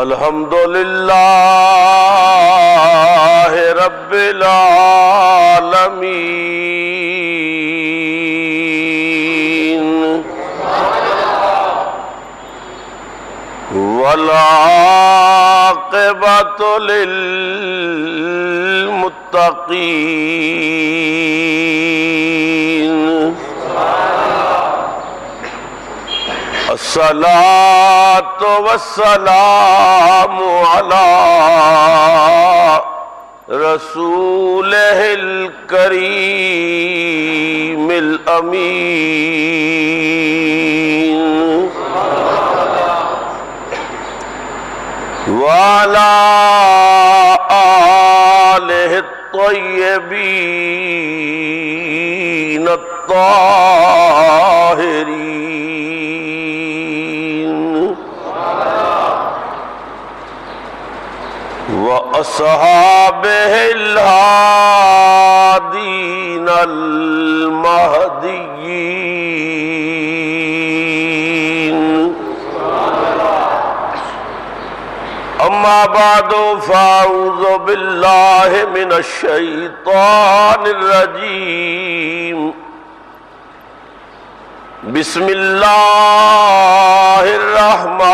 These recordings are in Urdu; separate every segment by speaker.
Speaker 1: الحمدللہ رب العالمین والعاقبۃ للمتقین الصلاۃ والسلام علی رسولہ الکریم الامین وعلی آلہ الطیبین الطاہرین وأصحابه الهادين المهديين أما بعد فأعوذ بالله من الشيطان الرجيم بسم الله الرحمن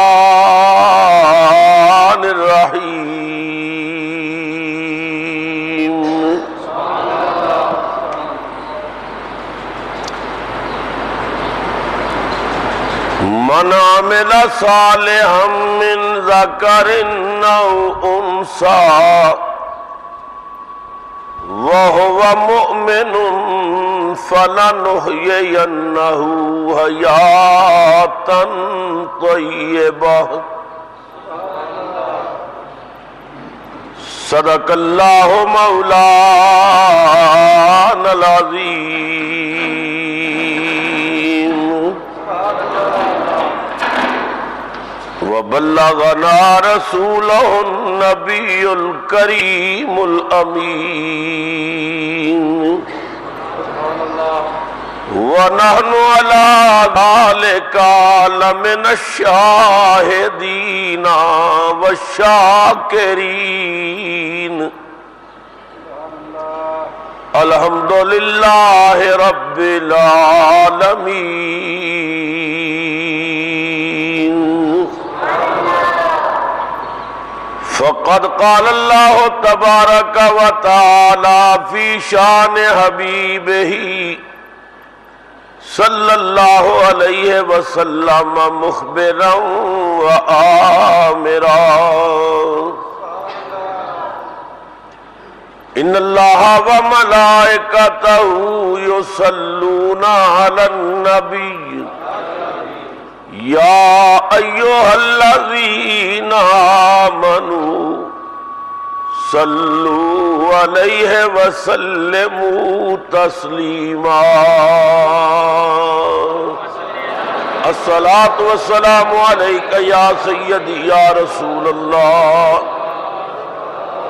Speaker 1: الرحيم من عمل صالحا من ذکر او انثى وهو مؤمن فلنحيينه حياة طيبة صدق اللہ مولانا العظیم وبلغنا رسوله النبي الكريم الأمين ونحن على ذلك لمن الشاهدين والشاكرين الحمد لله رب العالمين فقد قال الله تبارك وتعالى في شان حبيبه صلى الله عليه وسلم مخبرا وآمرا إن الله وملائكته يصلون على النبي يا أيها الذين آمنوا صلوا عليه وسلموا تسليما الصلاة والسلام عليك يا سيدي يا رسول الله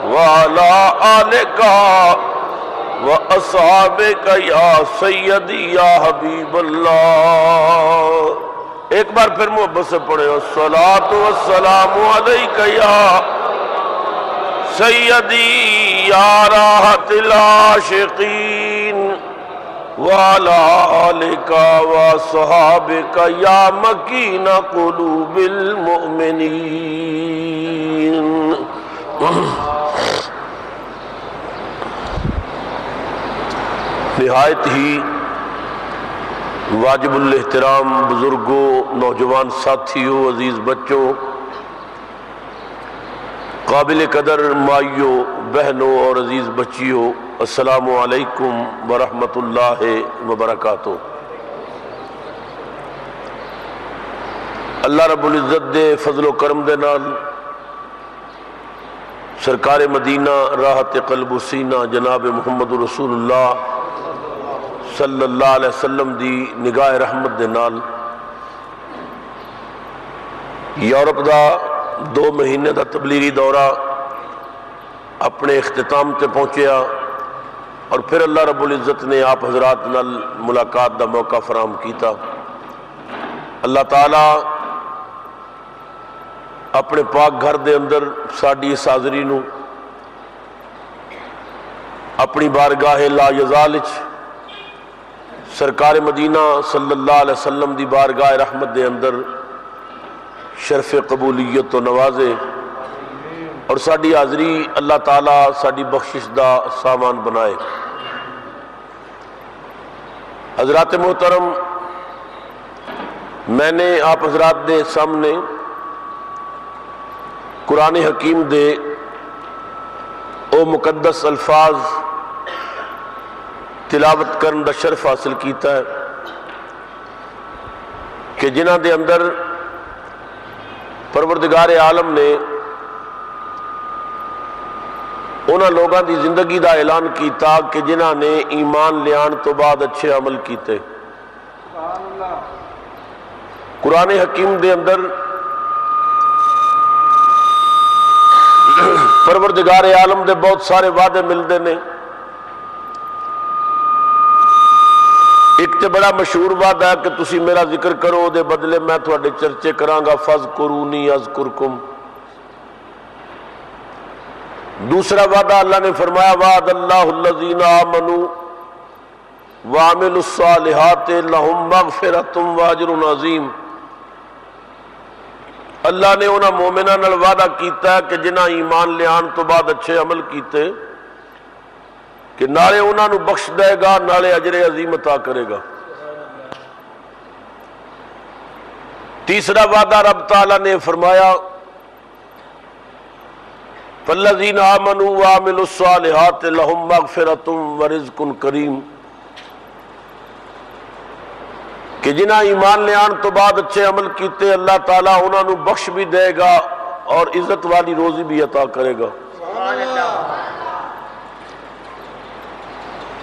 Speaker 1: وعلى آلك وأصحابك يا سيدي يا حبيب الله ایک بار پھر محبت سے پڑھے الصلاۃ والسلام علیک یا سیدی یا راحت العاشقین وعلی آلک وصحابک یا مکین قلوب المؤمنین نہایت ہی واجب الاحترام بزرگوں، نوجوان ساتھیوں، عزیز بچوں، قابل قدر مائیوں، بہنوں اور عزیز بچیوں، السلام علیکم ورحمۃ اللہ وبرکاتہ۔ اللہ رب العزت دے فضل و کرم دے نال سرکار مدینہ راحت قلب و سینہ جناب محمد رسول اللہ صلی اللہ علیہ وسلم دی نگاہ رحمت دے نال یورپ دا 2 مہینے دا تبلیغی دورہ اپنے اختتام تے پہنچیا اور پھر اللہ رب العزت نے آپ حضرات نال ملاقات دا موقع فراہم کیتا۔ اللہ تعالی اپنے پاک گھر دے اندر ساڈی اس حاضری نو اپنی بارگاہ لا یزال وچ سرکار مدینہ صلی اللہ علیہ وسلم دی بارگاہ رحمت دے اندر شرف قبولیت تو نوازے اور ساڈی حاضری اللہ تعالیٰ ساڈی بخشش دا سامان بنائے۔ حضرات محترم، میں نے آپ حضرات دے سامنے قرآن حکیم دے او مقدس الفاظ تلاوت کرن دا شرف حاصل کیتا ہے کہ جنہ دے اندر پروردگار عالم نے انہاں لوگاں دی زندگی دا اعلان کیتا کہ جنہاں نے ایمان لیان تو بعد اچھے عمل کیتے۔ قرآن حکیم دے اندر پروردگار عالم دے بہت سارے وعدے ملتے ہیں۔ ایک تے بڑا مشہور وعدہ ہے کہ تسی میرا ذکر کرو دے بدلے میں تھوڑے چرچے کراں گا، فَاذْكُرُونِي أَذْكُرْكُمْ۔ دوسرا وعدہ اللہ نے فرمایا وعد اللہ الذین آمنوا وعملوا الصالحات لہم مغفرۃ واجر عظیم۔ اللہ نے انہاں مومناں نال وعدہ کیتا ہے کہ جنہاں ایمان لیان تو بعد اچھے عمل کیتے کہ نالے انہاں نو بخش دے گا، نالے اجر عظیم عطا کرے گا۔ تیسرا وعدہ رب تعالیٰ نے فرمایا فالذین آمنوا وعملوا الصالحات لہم مغفرۃ ورزق کریم، کہ جنہاں ایمان لے آن تو بعد اچھے عمل کیتے اللہ تعالیٰ انہاں نو بخش بھی دے گا اور عزت والی روزی بھی عطا کرے گا۔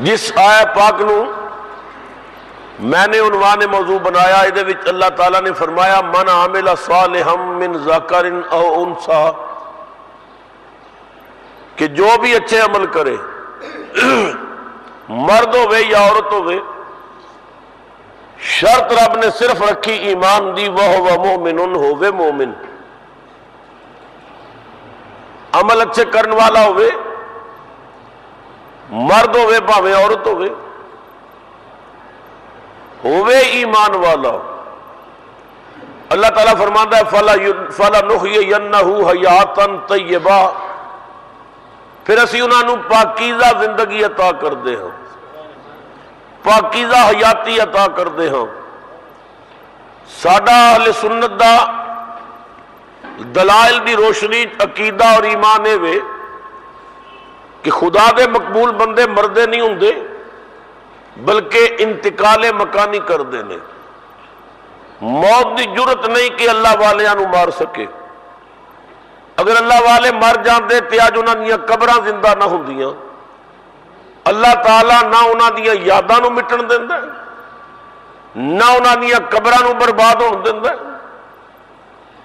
Speaker 1: جس آیہ پاک نو میں نے عنوان موضوع بنایا، ادھے وچ اللہ تعالیٰ نے فرمایا من عمل صالحا من ذکر او انثی، کہ جو بھی اچھے عمل کرے مرد ہوئے یا عورت ہوئے، شرط رب نے صرف رکھی ایمان دی، وَهُوَ مُؤْمِنٌ، ہوئے مومن۔ عمل اچھے کرن والا ہوئے، مرد ہوئے بھاوے عورت ہوئے ایمان والا۔ اللہ تعالیٰ فرماتا ہے فَلَنُحْيِيَنَّهُ حَيَاتًا طَيِّبَةً، پھر اسی انہاں نو پاکیزہ زندگی عطا کر دے ہاں، پاکیزہ حیاتی عطا کر دے ہاں۔ ساڈا اہل سنت دا دلائل دی روشنی عقیدہ اور ایمان ہے کہ خدا دے مقبول بندے مردے نہیں ہوندے بلکہ انتقال مکانی کر دینے۔ موت دی جرت نہیں کہ اللہ والیاں نو مار سکے، اگر اللہ والے مر جاندے تے اج انہاں دیاں قبراں زندہ نہ ہوندیاں، اللہ تعالیٰ نہ انہاں دیاں یاداں نو مٹن دیندا، نہ انہاں دیاں قبراں نو برباد ہون دیندا،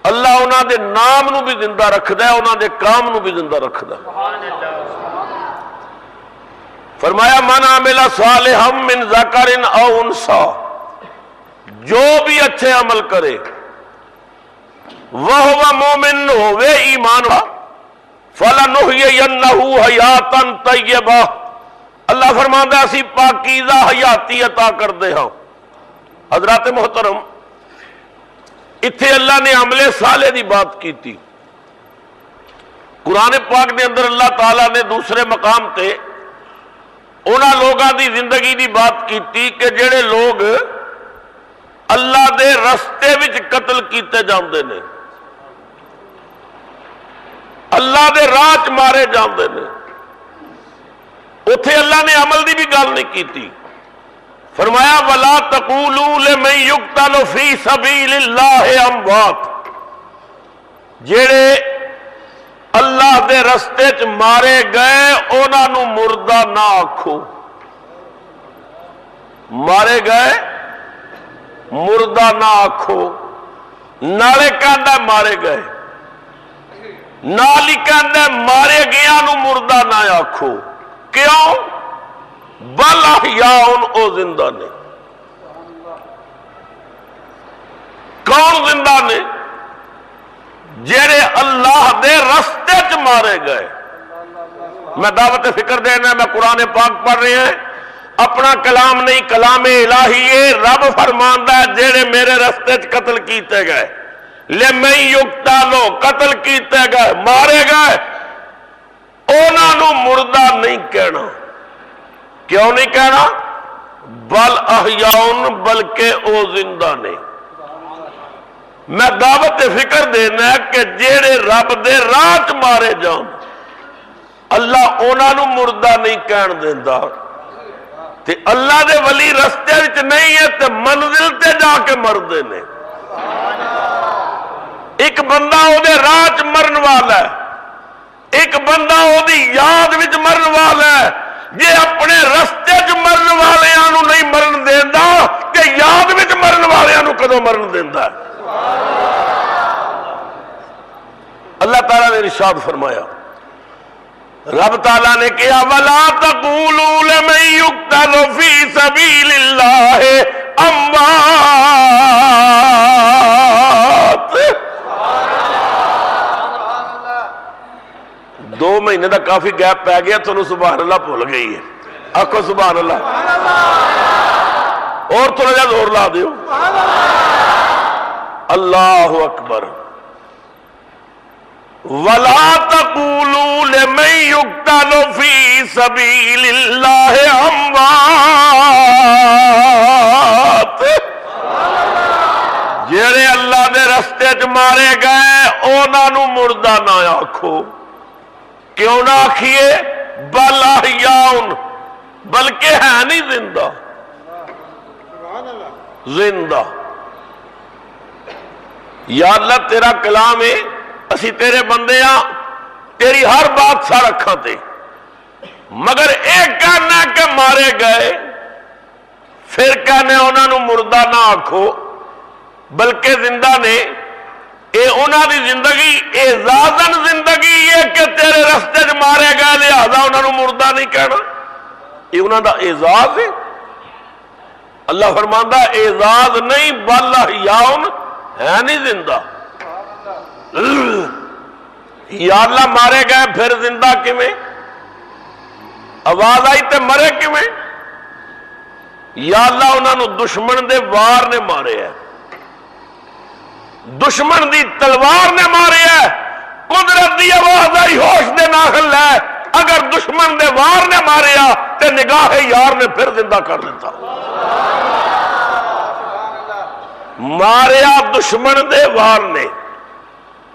Speaker 1: اللہ انہاں دے نام نو بھی زندہ رکھدا ہے، انہاں دے کام نو بھی زندہ رکھدا ہے۔ فرمایا من عمل صالحا من ذکر او انثی، جو بھی اچھے عمل کرے وَهُوَ مُؤْمِنٌ، ہوئے ایمان والا، فَلَنُحْيِيَنَّهُ حَيَاتًا طَيِّبَةً، اللہ فرماتا ہے اسی پاکیزہ حیاتی عطا کر دے ہاں۔ حضرات محترم، اتھے اللہ نے عمل صالح دی بات کی تھی۔ قرآن پاک دے اندر اللہ تعالیٰ نے دوسرے مقام تے انہاں لوگاں دی زندگی دی بات کی تھی کہ جڑے لوگ اللہ دے رستے وچ قتل کیتے جاندے نے، اللہ دے راہ چ مارے جاندے نے، اتھے اللہ نے عمل دی بھی گل نہیں کیتی۔ فرمایا وَلَا تَقُولُوا لِمَن يُقْتَلُ فِي سَبِيلِ اللَّهِ أَمْوَاتٌ، جڑے اللہ دے رستے چ مارے گئے انہاں نو مردہ نہ آکھو، مارے گئے مردہ نہ آکھو، نالے کہندا مارے گئے، نالی کہندا مارے گیا نو مردہ نہ آکھو، کیوں؟ بل احیاء، او زندہ نے۔ کون زندہ نے؟ جڑے مارے گئے. میں دعوت فکر دینا، میں قرآن پاک پڑھ رہے ہیں، اپنا کلام نہیں، کلام الہی ہے. رب فرماندا ہے جڑے میرے رستے چ قتل کیتے گئے، لمن یقتلوا قتل کیتے گئے، مارے گئے، انہاں نو مردہ نہیں کہنا. کیوں نہیں کہنا؟ بل احیاء، بلکہ او زندہ نے. میں دعوت فکر دینا ہے کہ جڑے رب دے راہ چ مارے جان، اللہ انہاں نو مردہ نہیں کہن دیندا. تے اللہ دے ولی رستے وچ نہیں ہے تے منزل تے جا کے مردے نے. ایک بندہ او دے راہ چ مرن والا ہے، ایک بندہ او دی یاد وچ مرن والا ہے. جے اپنے رستے چ مرن والیاں نو نہیں مرن دیندا تے یاد وچ مرن والیاں نو کدوں مرن دیندا ہے؟ اللہ تعالیٰ نے ارشاد فرمایا، رب تعالیٰ نے کہا وَلَا تَقُولُوا لَمَن يُقْتَلُ فِي سَبِيلِ اللَّهِ أَمْوَاتٌ. 2 مہینے دا کافی گیپ پہ گیا، تھوڑا سبحان اللہ بھول گئی ہے. آکھو سبحان اللہ، اور تھوڑا جا زور لا دیو. اللہ اکبر. وَلَا تَقُولُوا لِمَن يُقْتَلُ فِي سَبِيلِ اللَّهِ أَمْوَاتٌ. جڑے اللہ دے رستے چ مارے گئے انہاں نو مردہ نہ آکھو. کیوں نہ آکھیے؟ بل احیاء، بلکہ ہے نہیں زندہ. زندہ. یا اللہ تیرا کلام ہے، اسی تیرے بندے ہاں، تیری ہر بات سا رکھاں تے، مگر ایک کہنا کہ مارے گئے، پھر کہنے انہاں نو مردہ نہ آکھو بلکہ زندہ نے. اے انہاں دی زندگی اعزازن زندگی ہے کہ تیرے رستے چ مارے گئے لہذا انہاں نو مردہ نہیں کہنا. یہ انہاں دا اعزاز ہے. اللہ فرماندا اعزاز نہیں بل احیاء، ہے نہیں زندہ. یا اللہ مارے گئے پھر زندہ کیویں؟ آواز آئی تے مرے کیویں؟ یا اللہ انہاں نو دشمن دے وار نے مارے ہے، دشمن دی تلوار نے مارے ہے. قدرت دی آواز آئی ہوش دے ناخل ہے، اگر دشمن دے وار نے ماریا تے نگاہ یار نے پھر زندہ کر دیتا. ماریا دشمن دے وار نے،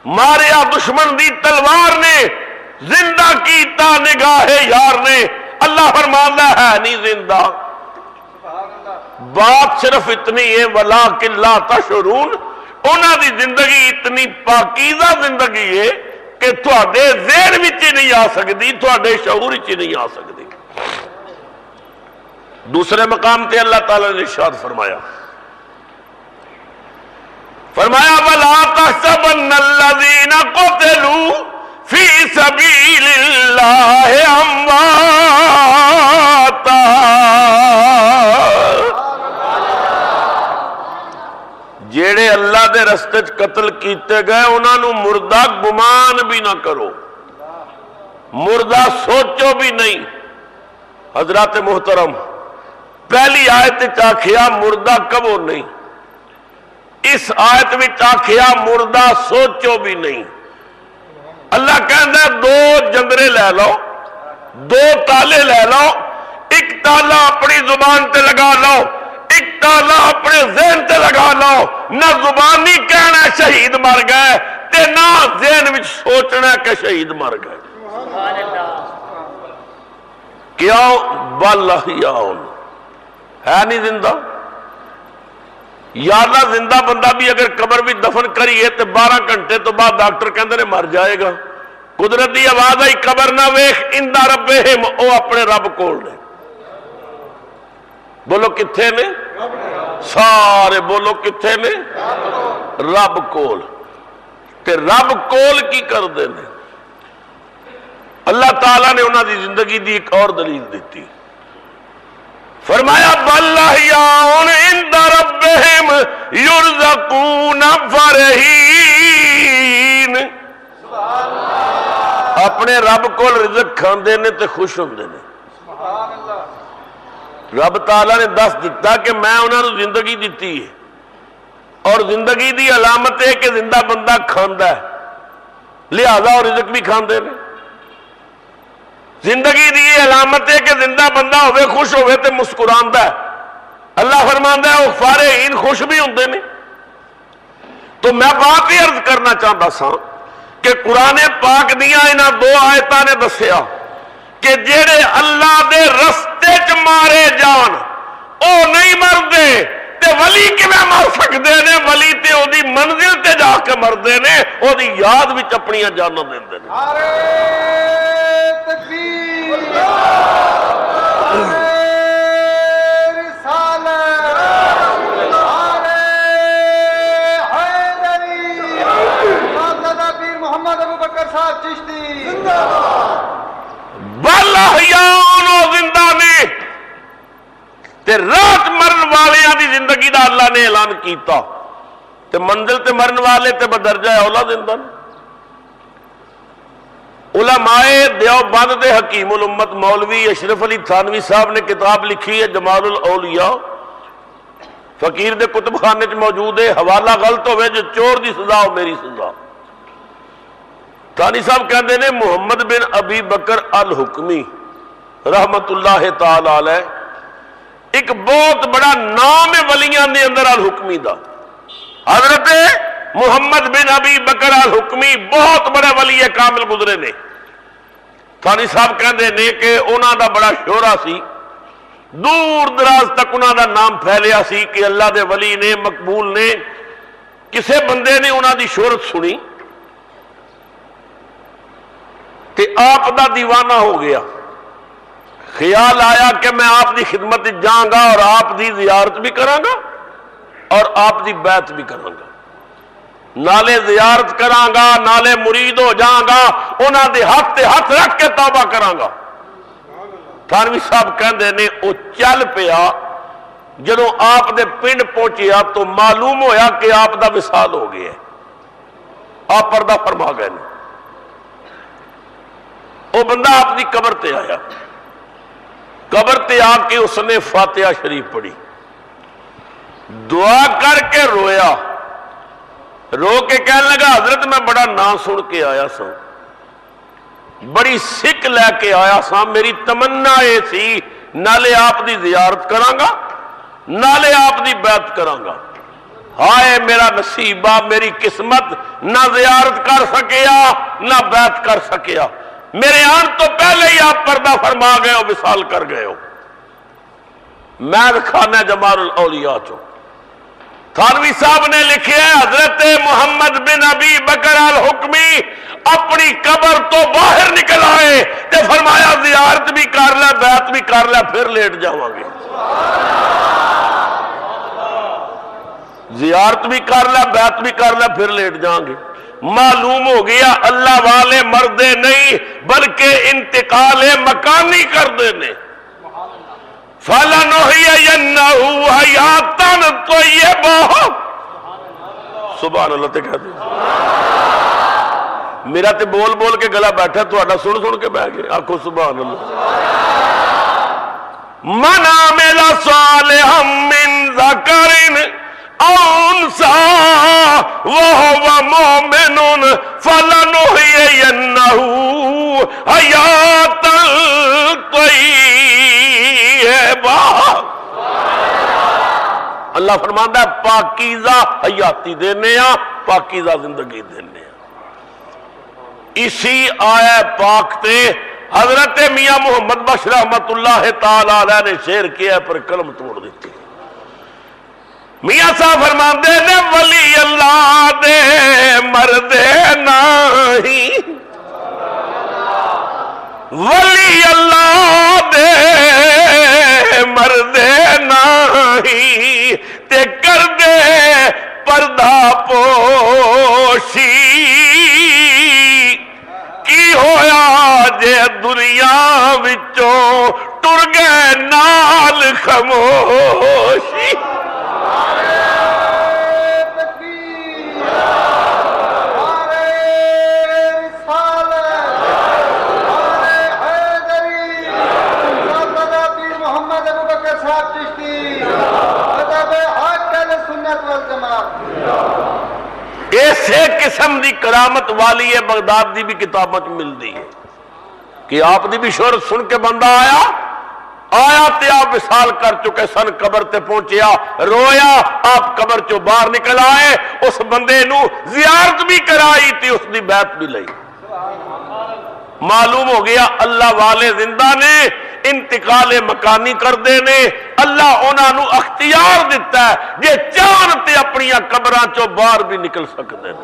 Speaker 1: ماریا دشمن دی تلوار نے، زندہ کیتا نگاہ یار نے. اللہ فرماندا ہے نہیں زندہ. بات صرف اتنی ہے وَلَٰكِن لَا تَشْعُرُونَ. انہاں دی زندگی اتنی پاکیزہ زندگی ہے کہ تھوڑے ذہن وچ ہی نہیں آ سکتی، تھوڑے شعور وچ ہی نہیں آ سکتی. دوسرے مقام تے اللہ تعالیٰ نے ارشاد فرمایا وَلَا تَحْسَبَنَّ الَّذِينَ قُتِلُوا فِي سَبِيلِ اللَّهِ أَمْوَاتًا. جیڑے اللہ دے رستے چ قتل کیتے گئے انہاں نو مردہ گمان بھی نہ کرو، مردہ سوچو بھی نہیں. حضرات محترم، پہلی آیت آکھیا مردہ کبو نہیں، اس آیت میں آکھیا مردہ سوچو بھی نہیں. اللہ کہندا ہے 2 جندرے لے لو، 2 تالے لے لو، ایک تالا اپنی زبان تے لگا لو، ایک تالا اپنے ذہن تے لگا لو. نہ زبانی کہنا شہید مر گئے تے نہ ذہن وچ سوچنا کہ شہید مر گئے. کیوں؟ بل احیاء، ہے نہیں زندہ. یا اللہ زندہ بندہ بھی اگر قبر بھی دفن کریے تو 12 گھنٹے تو بعد ڈاکٹر کہندے نے مر جائے گا. قدرت دی آواز آئی قبر نہ ویکھ عند ربہم، او اپنے رب کول نے. بولو کتھے نے؟ سارے بولو کتھے نے؟ رب کول. تے رب کول کی کر دے نے؟ اللہ تعالیٰ نے انہاں دی زندگی دی ایک اور دلیل دیتی. فرمایا بل احیاء عند ربہم یرزقون فرحین. اپنے رب کو رزق کھاندے نے تے خوش ہوندے نے. رب تعالیٰ نے دس دیتا کہ میں انہوں نے زندگی دیتی ہے اور زندگی دی علامت ہے کہ زندہ بندہ کھاندا ہے لہذا اور رزق بھی کھاندے نے. زندگی دی علامت ہے کہ زندہ بندہ ہوئے خوش ہوئے تے مسکراندا ہے. اللہ فرماندا ہے وہ فارغین خوش بھی ہوندے نے. تو میں بات ہی عرض کرنا چاہتا سا کہ قرآن پاک دیا انہاں دو آیتاں نے دسیا کہ جڑے اللہ دے رستے چ مارے جان او نہیں مردے تے ولی کیویں مر سکدے نے؟ ولی تے او دی منزل تے جا کے مردے نے، او دی یاد وچ اپنی جاناں دیندے نے.
Speaker 2: نعرہ تکبیر، نعرہ رسالت، نعرہ حیدری، صاحبزادہ پیر محمد ابو بکر صاحب چشتی زندہ باد.
Speaker 1: بل احیاء زندہ نے تے رات مرن والیاں دی زندگی دا اللہ نے اعلان کیتا تے منزل تے مرن والے تے بدرجہ اولا زندہ نے. علماء دیوبند دے حکیم الامت مولوی اشرف علی تھانوی صاحب نے کتاب لکھی ہے جمال الاولیاء، فقیر دے کتب خانے چ موجود ہے. حوالہ غلط ہوئے جو چور دی سزا ہو میری سزا. تھانی صاحب کہتے ہیں محمد بن ابی بکر الحکمی رحمت اللہ تعالی علیہ ایک بہت بڑا نام ہے ولیاں دے اندر الحکمی دا. حضرت محمد بن ابی بکر الحکمی بہت بڑے ولی کامل گزرے نے. تھانی صاحب کہتے ہیں کہ انہاں دا بڑا شہرا سی، دور دراز تک انہاں دا نام پھیلیا سی کہ اللہ دے ولی نے مقبول نے. کسے بندے نے انہاں دی شہرت سنی کہ آپ دا دیوانہ ہو گیا. خیال آیا کہ میں آپ دی خدمت جاؤں گا اور آپ دی زیارت بھی کراں گا اور آپ دی بیعت بھی کراں گا. نالے زیارت کراں گا، نالے مرید ہو جاؤں گا، انہاں دے ہاتھ تے ہاتھ رکھ کے توبہ کراں گا. تھانوی صاحب کہندے نے او چل پیا. جدوں آپ دے پنڈ پہنچیا تو معلوم ہویا کہ آپ دا وصال ہو گیا ہے. آپ پردہ فرما گئے نے. وہ بندہ آپ کی قبر تے آیا، قبر تے آ کے اس نے فاتحہ شریف پڑھی، دعا کر کے رویا. رو کے کہنے لگا حضرت میں بڑا نام سن کے آیا سا، بڑی سکھ لے کے آیا سا. میری تمنا یہ سی نالے آپ دی زیارت کراں گا نالے آپ دی بیعت کراں گا. ہائے میرا نصیبہ، میری قسمت، نہ زیارت کر سکیا نہ بیعت کر سکیا. میرے آن تو پہلے ہی آپ پردہ فرما گئے ہو، وصال کر گئے ہو. میں خانہ جمال الاولیاء چو تھانوی صاحب نے لکھے حضرت محمد بن ابی بکر الحکمی اپنی قبر تو باہر نکل آئے تے فرمایا زیارت بھی کر لے بیعت بھی کر لے پھر لیٹ جاواں گے. زیارت بھی کر لے بیعت بھی کر لے پھر لیٹ جائیں گے. معلوم ہو گیا اللہ والے مردے نہیں بلکہ انتقال مکانی کر دینے. فَلَنُحْيِيَنَّهُ حَيَاتًا طَيِّبَةً. سبحان اللہ تے کہتے ہیں. میرا تے بول بول کے گلا بیٹھا تو اڈا سن سن کے بیٹھ گئے. آکھو سبحان اللہ. مَنْ عَمِلَ صَالِحًا مِّن ذَكَرٍ أَوْ أُنثَىٰ وَهُوَ مُؤْمِنٌ فَلَنُحْيِيَنَّهُ حَيَاتًا طَيِّبَةً. اللہ فرماندا ہے پاکیزہ حیاتی دینے ہاں، پاکیزہ زندگی دینے ہاں. اسی آیہ پاک تے حضرت میاں محمد بخش رحمت اللہ تعالی علیہ نے شعر کیا پر قلم توڑ دیتی. میاں صاحب فرماندے نے ولی اللہ دے مردے نہیں، ولی اللہ دے مردے نہیں تے کر دے پردہ پوشی. کی ہویا جے دنیا وچوں ٹر گئے نال خاموشی. قسم دی کرامت والی ہے بغداد دی بھی کتاباں ملتی ہے کہ آپ دی بھی شہرت سن کے بندہ آیا تے آپ وصال کر چکے سن، قبر تے پہنچیا، رویا، آپ قبر چو باہر نکل آئے، اس بندے نو زیارت بھی کرائی تھی، اس دی بیعت بھی لئی۔ معلوم ہو گیا اللہ والے زندہ نے انتقال مکانی کر دے نے، اللہ انہاں نو اختیار دیتا ہے جے چاہن تے اپنی قبراں چو باہر بھی نکل سکتے ہیں۔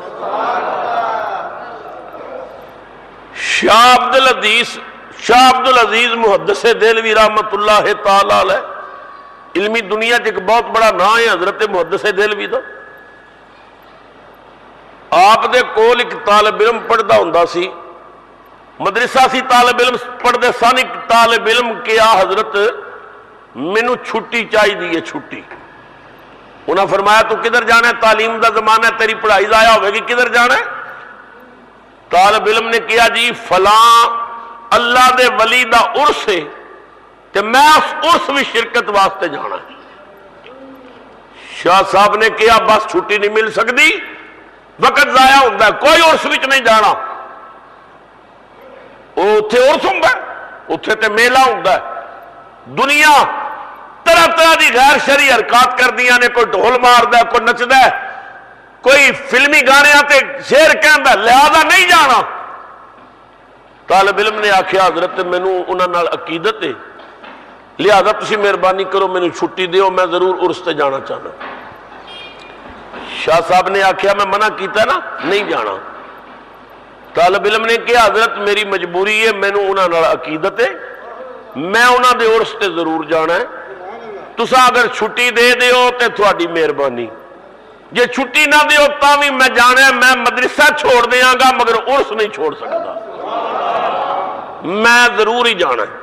Speaker 1: شاہ عبد العزیز محدث دہلوی رحمت اللہ تعالی علیہ، علمی دنیا ایک بہت بڑا نام ہے حضرت محدث دہلوی دا۔ آپ دے کول ایک طالب علم پڑھدا ہوندا سی، مدرسہ سی، طالب علم پڑھدے سن، ایک طالب علم کیا حضرت مینوں چھٹی چاہی دی ہے، چھٹی۔ انہاں فرمایا تو کدھر جانا ہے، تعلیم دا زمانہ ہے، تیری پڑھائی ضائع ہوئے گی، کدھر جانا ہے؟ طالب علم نے کیا جی فلاں اللہ دے ولی دا عرس ہے تے میں اس عرس میں شرکت واسطے جانا ہے۔ شاہ صاحب نے کیا بس چھٹی نہیں مل سکتی، وقت ضائع ہوتا ہے، کوئی عرس وچ نہیں جانا۔ اتنے عرس ہوندا ہے، اتنے تے میلہ ہوندا ہے، دنیا طرح طرح دی غیر شرعی حرکات کردیاں نے، کوئی ڈھول ماردا ہے، کوئی نچدا ہے، کوئی فلمی گانے تے شعر کہندا ہے، لہذا نہیں جانا۔ طالب علم نے آخیا حضرت مینوں انہاں نال عقیدت ہے، لہذا تسی مہربانی کرو مینوں چھٹی دیو، میں ضرور عرس تے جانا چاہنا۔ شاہ صاحب نے آخیا میں منع کیتا نا، نہیں جانا۔ طالب علم نے کہا حضرت میری مجبوری ہے، مینوں انہاں نال عقیدت ہے، میں انہاں دے عرس تے ضرور جانا ہے، تساں اگر چھٹی دے دیو تے تھوڑی مہربانی، جے چھٹی نہ دیو تاں بھی میں جانا ہے، میں مدرسہ چھوڑ دیاں گا مگر عرس نہیں چھوڑ سکتا، میں ضرور ہی جانا ہے۔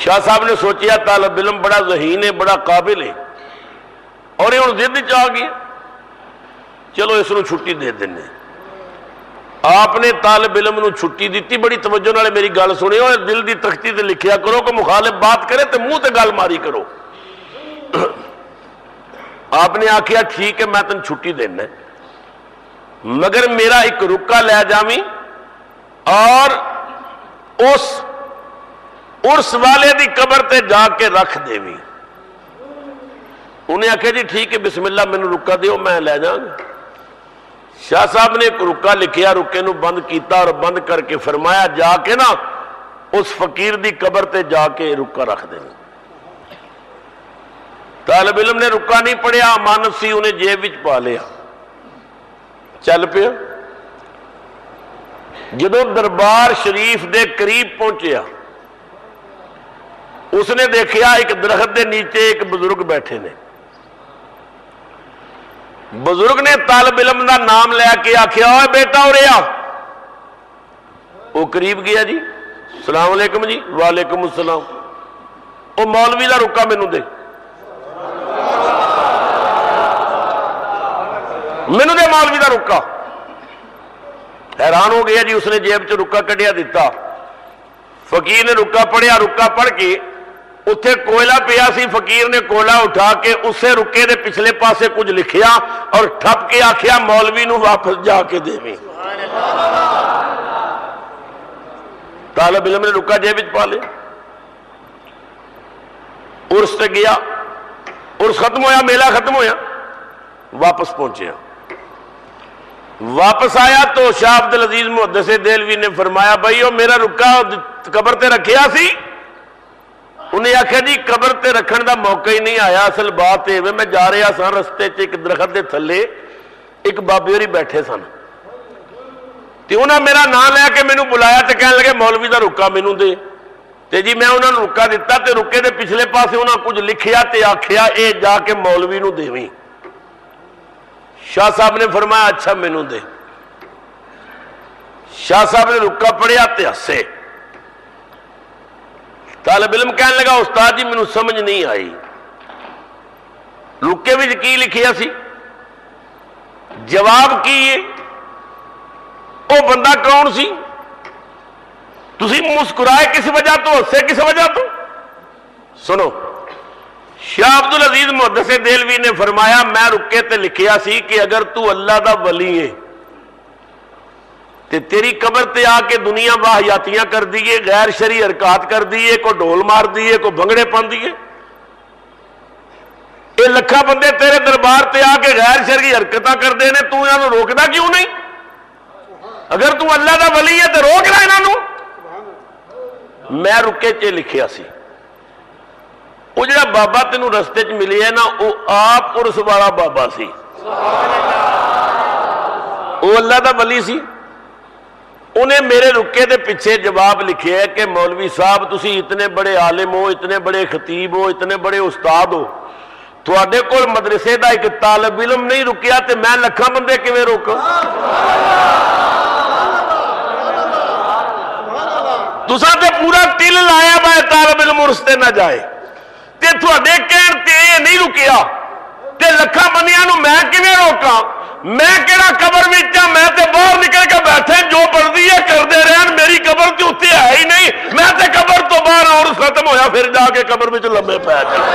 Speaker 1: شاہ صاحب نے سوچیا طالب علم بڑا ذہین ہے، بڑا قابل ہے، اور یہ ضد چاہ گیا، چلو اس نو چھٹی دے دینے۔ آپ نے طالب علم نو چھٹی دیتی، بڑی توجہ نالے میری گل سنی، اور دل دی تختی تے لکھیا کرو کہ مخالف بات کرے تے منہ تے گل ماری کرو۔ آپ نے آخیا ٹھیک ہے میں تن چھٹی دینا ہے، مگر میرا ایک رکا لے جاویں اور اس عرس والے دی قبر تے جا کے رکھ دیویں۔ انہیں آخیا جی ٹھیک ہے بسم اللہ مینوں رکا دیو میں لے جاؤں گا۔ شاہ صاحب نے ایک رکا لکھیا، رکے نو بند کیتا اور بند کر کے فرمایا جا کے نا اس فقیر دی قبر تے جا کے رکا رکھ دینا۔ طالب علم نے رکا نہیں پڑھیا، امانت سی، انہیں جیب وچ پا لیا، چل پیا۔ جدو دربار شریف دے قریب پہنچیا، اس نے دیکھیا ایک درخت دے نیچے ایک بزرگ بیٹھے نے۔ بزرگ نے طالب علم دا نام لے کے آخیا اوے بیٹا اورے آ۔ وہ قریب گیا جی، السلام علیکم جی، وعلیکم السلام۔ وہ مولوی دا رکا مینوں دے، مینوں دے مولوی دا رکا۔ حیران ہو گیا جی، اس نے جیب چ رکا کڈیا دیتا، فقیر نے رکا پڑھیا، رکا پڑھ کے اتنے کوئلہ پیا سی، فقیر نے کوئلہ اٹھا کے اسے رکے دے پچھلے پاسے کچھ لکھیا اور ٹھپ کے آخیا مولوی نو واپس جا کے دیویں۔ طالب علم نے رکا جیب وچ پا لیا، عرس تے گیا، عرس ختم ہویا، میلہ ختم ہویا، واپس پہنچیا۔ واپس آیا تو شاہ عبد العزیز محدث دہلوی نے فرمایا بھائی وہ میرا رکا قبر تے رکھیا سی؟ انہیں آخیا جی قبر تے رکھن دا موقع ہی نہیں آیا، اصل بات ہے میں جا رہا سا رستے چ ایک درخت دے تھلے ایک بابے ہوری بیٹھے سن، تے انہاں میرا نام لے کے مینوں بلایا تے کہنے لگے مولوی دا رکا مینوں دے، تے جی میں انہاں نوں رکا دتا تے رکے دے پچھلے پاسے انہاں کچھ لکھیا تے آکھیا اے جا کے مولوی نوں دیویں۔ شاہ صاحب نے فرمایا اچھا مینوں دے۔ شاہ صاحب نے رکا پڑھیا تے ہسے۔ طالب علم کہنے لگا استاد جی مینوں سمجھ نہیں آئی، رکے وچ کی لکھیا سی، جواب کی ہے، وہ بندہ کون سی، تسی مسکرائے کس وجہ تو، ہسے کس وجہ تو؟ سنو شاہ عبد العزیز محدث دہلوی نے فرمایا میں رکے تے لکھیا سی کہ اگر تو اللہ دا ولی ہے تے تیری قبر تے آ کے دنیا واہیاتیاں کر دیئے، غیر شرعی حرکات کر دیئے، کو ڈھول مار دیئے، کو بھنگڑے پن دیئے، یہ لکھا بندے تیرے دربار تے آ کے غیر شرعی حرکتاں کر دینے، تو انہاں نوں روکدا کیوں نہیں؟ اگر تو اللہ دا ولی ہے تے روک رہا انہاں نوں۔ میں رکے چ لکھیا سی وہ جڑا بابا تینوں رستے چ ملی ہے نا، وہ آپ عرس والا بابا سی، وہ اللہ دا ولی سی۔ انہیں میرے رکے دے پیچھے جواب لکھے ہے کہ مولوی صاحب تسی اتنے بڑے عالم ہو، اتنے بڑے خطیب ہو، اتنے بڑے استاد ہو، تواڈے کول مدرسے دا ایک طالب علم نہیں رکیا تے میں لکھاں بندے کیویں روکاں؟ تساں تے پورا تل لایا بھائی طالب علم عرس تے نہ جائے، تے تواڈے کہن تے یہ نہیں رکیا تے لکھاں بندیاں نوں میں کیویں روکاں؟ میں کہڑا قبر وچ ہاں؟ میں تے باہر نکل کے بیٹھے جو مرضی ہے کردے رہن، میری قبر تے اتنے ہے ہی نہیں، میں تے قبر تو باہر اور ختم ہویا پھر جا کے قبر وچ لمبے پے جاؤں۔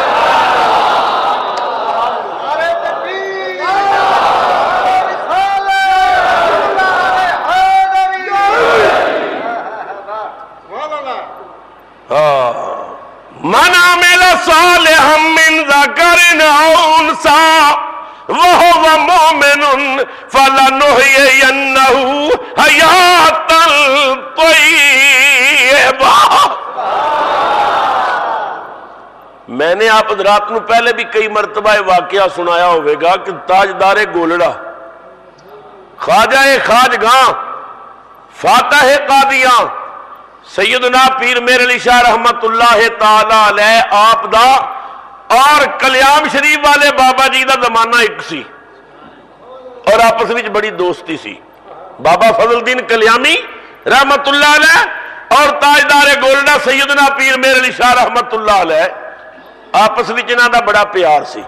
Speaker 1: من عمل صالحا من ذکر او انثى وهو مؤمن فلنحيينه حياة طيبة۔ میں نے آپ حضرات نو پہلے بھی کئی مرتبہ واقعہ سنایا ہوئے گا کہ تاجدار گولڑا، خواجہ خواجگاں، فاتح قادیاں، سیدنا پیر میر علی شاہ رحمت اللہ تعالی علیہ آپ دا اور کلیام شریف والے بابا جی دا زمانہ ایک سی اور آپس وچ بڑی دوستی سی۔ بابا فضل الدین کلیامی رحمت اللہ علیہ اور تاجدار گولڈا سیدنا پیر میر علی شاہ رحمت اللہ علیہ آپس وچ انہاں دا بڑا پیار سی۔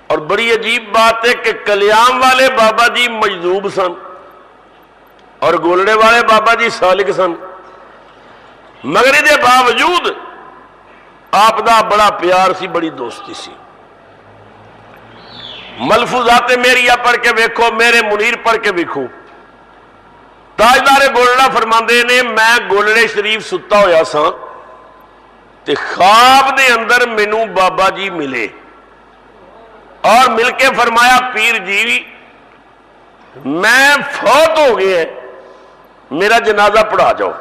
Speaker 1: اور بڑی عجیب بات ہے کہ کلیام والے بابا جی مجذوب سن اور گولڑے والے بابا جی سالک سن، مگر دے باوجود آپ دا بڑا پیار سی، بڑی دوستی سی۔ ملفوظات میریہ پڑھ کے ویکھو، میرے منیر پڑھ کے ویکھو۔ تاجدار گولڑا فرماندے نے میں گولڑے شریف ستا ہویا سا تے خواب دے اندر مینوں بابا جی ملے اور مل کے فرمایا پیر جی میں فوت ہو گئے، میرا جنازہ پڑھا جاؤ۔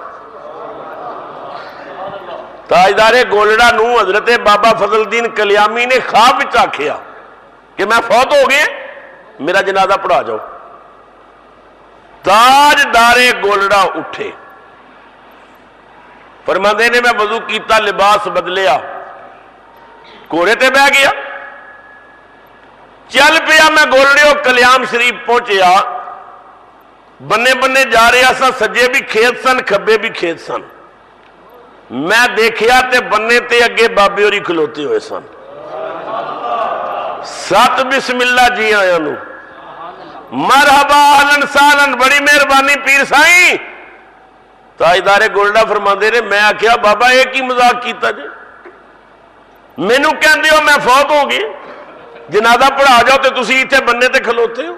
Speaker 1: تاجدار گولڑا نو حضرت بابا فضل الدین کلیامی نے خواب وچ آکھیا کہ میں فوت ہو گئے، میرا جنازہ پڑھا جاؤ۔ تاجدار گولڑا اٹھے، فرماندے نے میں وضو کیتا، لباس بدلیا، گھوڑے تے بہ گیا، چل پیا۔ میں گولڑیو کلیام شریف پہنچیا، بنے بنے جا رہا سا، سجے بھی کھیت سن کھبے بھی کھیت سن۔ میں دیکھیا تے بنے تے اگے بابے ہوری کھلوتے ہوئے سن، سات بسم اللہ جی آیا نو، مرحبا اہلن سالن، بڑی مہربانی پیر سائیں۔ تاجدار گولڈا فرماندے نے میں آکھیا بابا ایک ہی مذاق کیتا جے، مینوں کہندے ہو میں فوت ہو گئی، جنازہ پڑھا جاؤ تے تسی ایتھے بننے تے کھلوتے ہو۔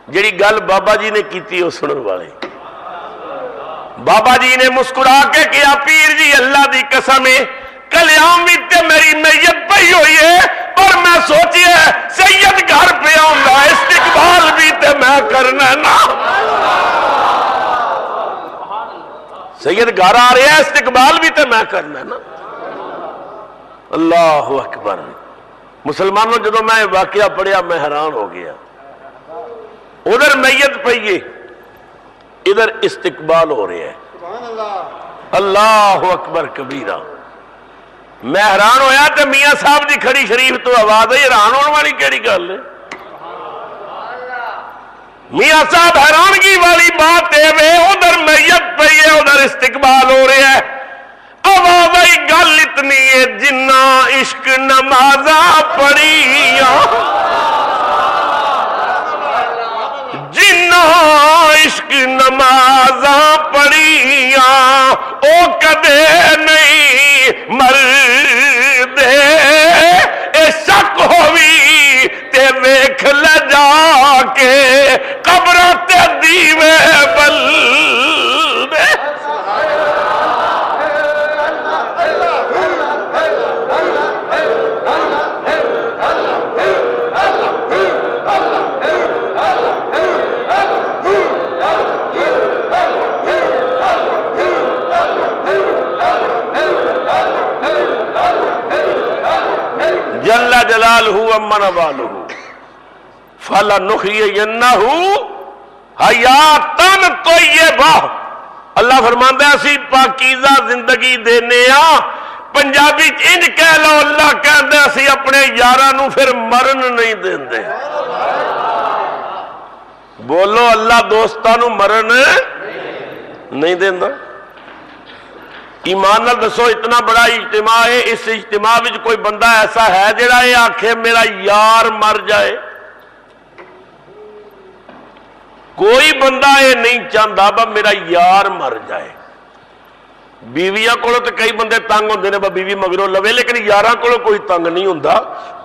Speaker 1: جڑی گل بابا جی نے کیتی وہ سنن والے، بابا جی نے مسکرا کے کیا پیر جی اللہ دی قسم ہے کلیام بھی تے میری میت پئی ہوئی ہے، پر میں سوچیا سید گھر پہ آؤں گا، استقبال بھی تے میں کرنا نا۔ سید گھر آ رہے ہیں، استقبال بھی تے میں کرنا نا۔ اللہ اکبر۔ مسلمانوں جدو میں واقعہ پڑھیا میں حیران ہو گیا، ادھر میت پئی ہے، ادھر استقبال ہو رہے ہیں۔ اللہ اکبر کبیرہ۔ میں حیران ہویا کہ میاں صاحب دی کھڑی شریف تو آواز ہے، حیران ہونے والی کیڑی گل ہے؟ میاں صاحب حیرانگی والی بات ہے، ادھر میت پئی ہے ادھر استقبال ہو رہا ہے۔ آواز آئی گل اتنی ہے جنہ عشق نمازاں پڑھیاں، جنہ عشق نمازاں پڑھیاں او کدے نہیں مردے کے قبراں تے دیوے بل دے جل جلالہ امن والہ فَلَنُحْيِيَنَّهُ حَيَاتًا طَيِّبَةً۔ اللہ فرماندا ہے اسی پاکیزہ زندگی دینے پنجابی انج کہہ لو اللہ کہندا اسی اپنے یاراں نو پھر مرن نہیں دیندے۔ بولو اللہ دوستاں نو مرن نہیں دیندا۔ ایمان نال دسو اتنا بڑا اجتماع ہے، اس اجتماع وچ کوئی بندہ ایسا ہے جڑا یہ آکھے میرا یار مر جائے؟ کوئی بندہ یہ نہیں چاہتا با میرا یار مر جائے۔ بیویاں کو تو کئی بندے تنگ ہوندے نے با بیوی مگروں لوے، لیکن یاراں کو کوئی تنگ نہیں ہوندا۔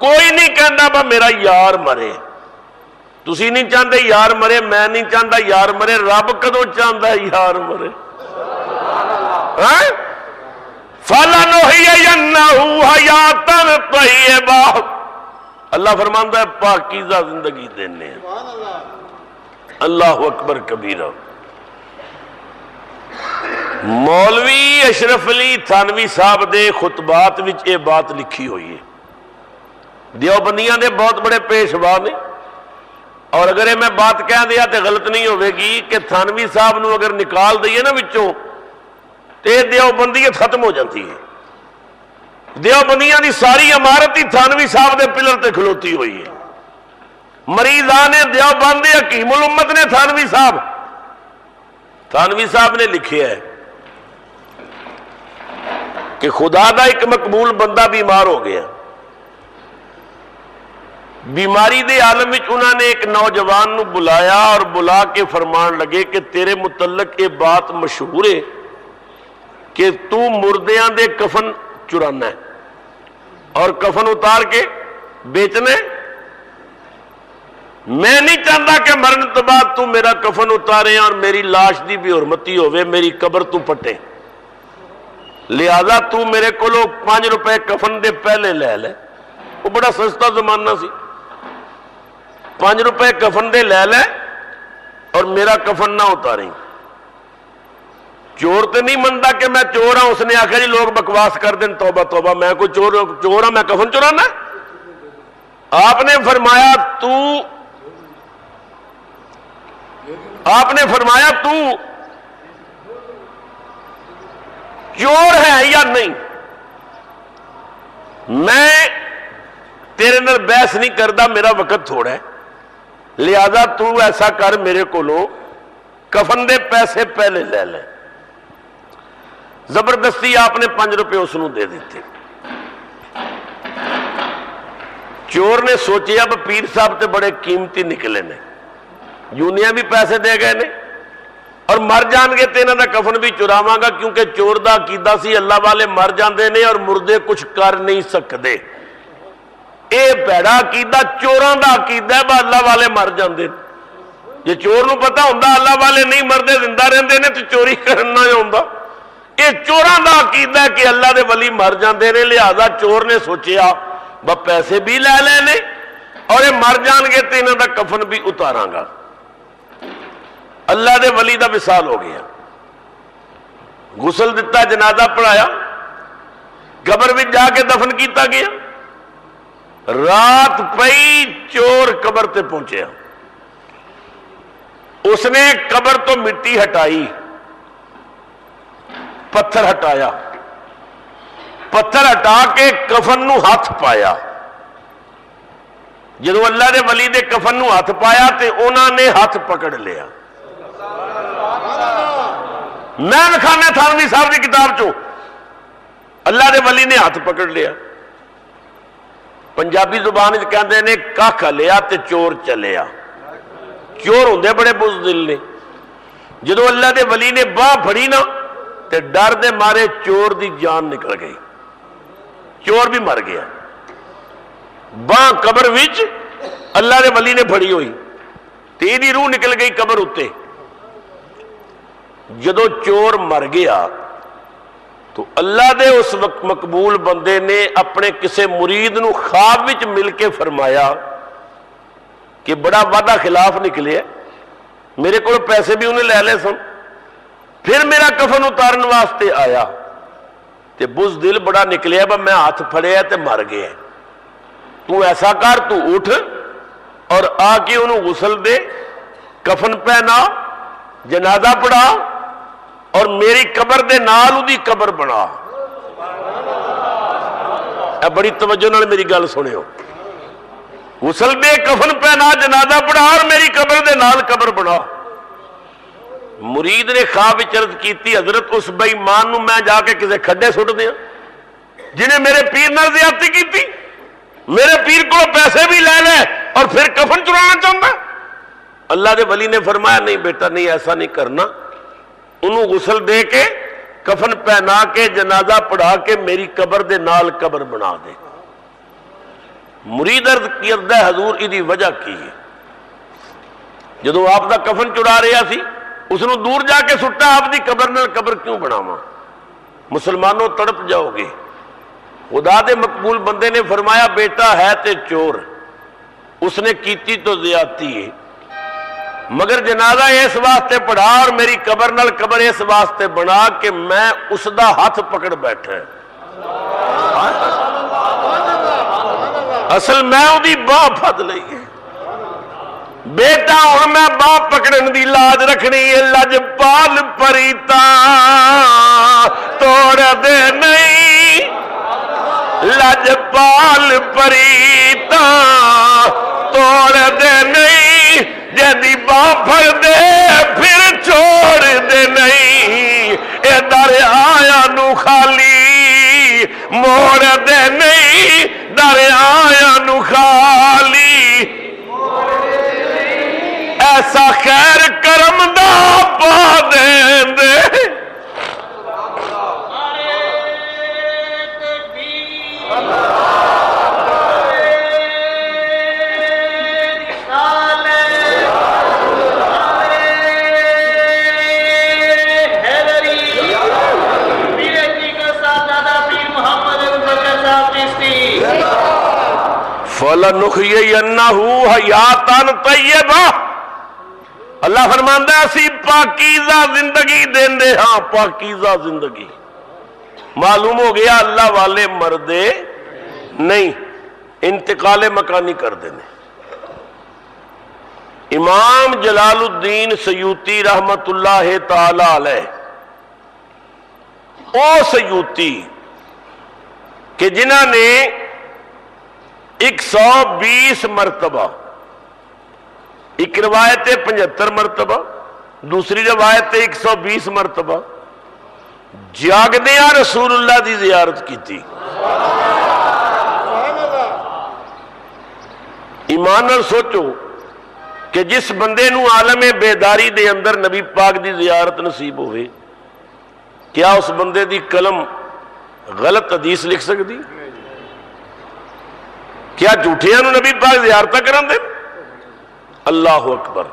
Speaker 1: کوئی نہیں کہندا با میرا یار مرے۔ تسی نہیں چاہتے یار مرے، میں نہیں چاہتا یار مرے، رب کدوں چاہتا ہے یار مرے؟ فَلَنُحْيِيَنَّهُ حَيَاتًا طَيِّبَةً۔ اللہ فرماندا ہے پاکیزہ زندگی دینے ہیں۔ اللہ اکبر کبیرہ۔ مولوی اشرف علی تھانوی صاحب دے خطبات وچ یہ بات لکھی ہوئی ہے۔ دیوبندیاں دے بہت بڑے پیشوا نے، اور اگر یہ میں بات کہہ دیا تو غلط نہیں ہوئے گی کہ تھانوی صاحب نو اگر نکال دئیے نا وچوں تے دیوبندیت ختم ہو جاتی ہے۔ دیوبندیاں دی ساری عمارت ہی تھانوی صاحب دے پلر تے کھلوتی ہوئی ہے۔ مریضان دیوبند حکیم الامت نے تھانوی صاحب نے لکھیا ہے کہ خدا دا ایک مقبول بندہ بیمار ہو گیا۔ بیماری دے عالم وچ انہوں نے ایک نوجوان نو بلایا اور بلا کے فرمان لگے کہ تیرے متعلق یہ بات مشہور ہے کہ تو مردیاں دے کفن چرانا ہے اور کفن اتار کے بیچنا ہے۔ میں نہیں چاہتا کہ مرن تو بعد تو میرا کفن اتارے اور میری لاش دی بھی حرمتی ہوئے، میری قبر تو پٹے، لہذا تو میرے کو 5 روپے کفن دے پہلے لے لے۔ وہ بڑا سستا زمانہ سی، 5 روپے کفن دے لے لے اور میرا کفن نہ اتاریں۔ چور تو نہیں منتا کہ میں چور ہوں، اس نے آخر جی لوگ بکواس کر دیں توبہ توبہ میں کوئی چور ہوں، میں کفن چورانا؟ آپ نے فرمایا تو چور ہے یا نہیں؟ میں تیرے نال بحث نہیں کرتا، میرا وقت تھوڑا ہے، لہذا تو ایسا کر میرے کو کفن دے پیسے پہلے لے لے۔ زبردستی آپ نے 5 روپے اس نو دے دیتے۔ چور نے سوچے اب پیر صاحب تے بڑے قیمتی نکلے نے، یونیاں بھی پیسے دے گئے نے اور مر جان گے تے انہاں دا کفن بھی چراواں گا، کیونکہ چور دا عقیدہ سی اللہ والے مر جاندے نے اور مردے کچھ کر نہیں سکدے۔ اے بھڑا عقیدہ چوراں دا عقیدہ ہے با اللہ والے مر جاندے۔ جے چور نو پتہ ہوندا اللہ والے نہیں مردے زندہ رہندے نے تے چوری کرنا ہی ہوندا۔ یہ چوراں دا عقیدہ ہے کہ اللہ دے ولی مر جاندے نے، لہذا چور نے سوچیا با پیسے بھی لے لینے اور یہ مر جان گے تو انہاں دا کفن بھی اتاراں گا۔ اللہ دے ولی دا وصال ہو گیا، غسل دتا، جنازہ پڑھایا، قبر وچ جا کے دفن کیتا گیا۔ رات پئی چور قبر تے پہنچیا، اس نے قبر تو مٹی ہٹائی، پتھر ہٹایا، پتھر ہٹا کے کفن نو ہاتھ پایا۔ جدو اللہ دے ولی دے کفن نو ہاتھ پایا تے انہاں نے ہاتھ پکڑ لیا۔ میں لکھانا تھانوی صاحب کی کتاب چو، اللہ دے ولی نے ہاتھ پکڑ لیا۔ پنجابی زبان کہندے نے ککھ لیا تے چور چلیا۔ چور ہوندے بڑے بزدل نے، جدو اللہ دے ولی نے باہ پھڑی نا تے ڈر دے مارے چور دی جان نکل گئی، چور بھی مر گیا۔ باہ قبر وچ اللہ دے ولی نے پھڑی ہوئی، تے دی روح نکل گئی قبر اتے. جدو چور مر گیا تو اللہ دے اس وقت مقبول بندے نے اپنے کسے مرید نو خواب وچ مل کے فرمایا کہ بڑا وعدہ خلاف نکلے، میرے کو پیسے بھی انہیں لے لے سن، پھر میرا کفن اتارن واسطے آیا تے بزدل بڑا نکلیا، میں ہاتھ پھڑیا تے مر گیا. تو ایسا کر، تو اٹھ اور آ کے انہوں غسل دے، کفن پہنا، جنازہ پڑھا اور میری قبر دے نال دی قبر بنا. اے بڑی توجہ نال میری گل سنیو. غسل دے، کفن پہنا، جنازہ پڑھا اور میری قبر دے نال قبر بنا. مرید نے خواب عرض کیتی، حضرت اس بے ایمان نو میں جا کے کسے کھڈے سٹ دیا جنہیں میرے پیر نال زیادتی کیتی، میرے پیر کو پیسے بھی لے لے اور پھر کفن چرانا چاہتا. اللہ دے ولی نے فرمایا نہیں بیٹا، نہیں ایسا نہیں کرنا، انہوں غسل دے کے کفن پہنا کے جنازہ پڑھا کے میری قبر دے نال قبر بنا دے. مرید عرض کردہ حضور ادھی وجہ کی ہے، جدو آپ دا کفن چڑا رہا سی اس نے دور جا کے سٹا، آپ دی قبر نال قبر کیوں بناواں؟ مسلمانوں تڑپ جاؤ گے. خدا دے مقبول بندے نے فرمایا بیٹا ہے تے چور، اس نے کیتی تو زیادتی ہے، مگر جنازہ اس واسطے پڑھا اور میری قبر نال قبر اس واسطے بنا کہ میں اس دا ہاتھ پکڑ بیٹھا ہے. اصل میں دی باہ پھد لئی ہے. بیٹا ہوں میں باہ پکڑن دی لاج رکھنی ہے، لجپال پریتا توڑ دے نہیں، لجپال پریتا توڑ دے نہیں، جدی باہ پھڑ دے پھر چھوڑ دے نہیں، اے دریا نو خالی موڑ دے نہیں، دریا نو خالی. ایسا خیر کرم دا پا دین دے. فَلَنُحْيِيَنَّهُ حَيَاتًا طَيِّبَةً. اللہ فرماندا ہے اسی پاکیزہ زندگی دین دے ہاں، پاکیزہ زندگی. معلوم ہو گیا اللہ والے مردے نہیں، انتقال مکانی کر دینے. امام جلال الدین سیوطی رحمت اللہ تعالی علیہ، او سیوطی کہ جنہاں نے 120 مرتبہ، ایک روایت 75 مرتبہ، دوسری روایت 120 مرتبہ جاگدیاں رسول اللہ دی زیارت کی تھی. ایمان نال سوچو کہ جس بندے نو عالم بیداری دے اندر نبی پاک دی زیارت نصیب ہوئے، کیا اس بندے دی قلم غلط حدیث لکھ سکتی؟ کیا جھوٹیاں نو نبی پاک زیارتہ کرن دے؟ اللہ اکبر.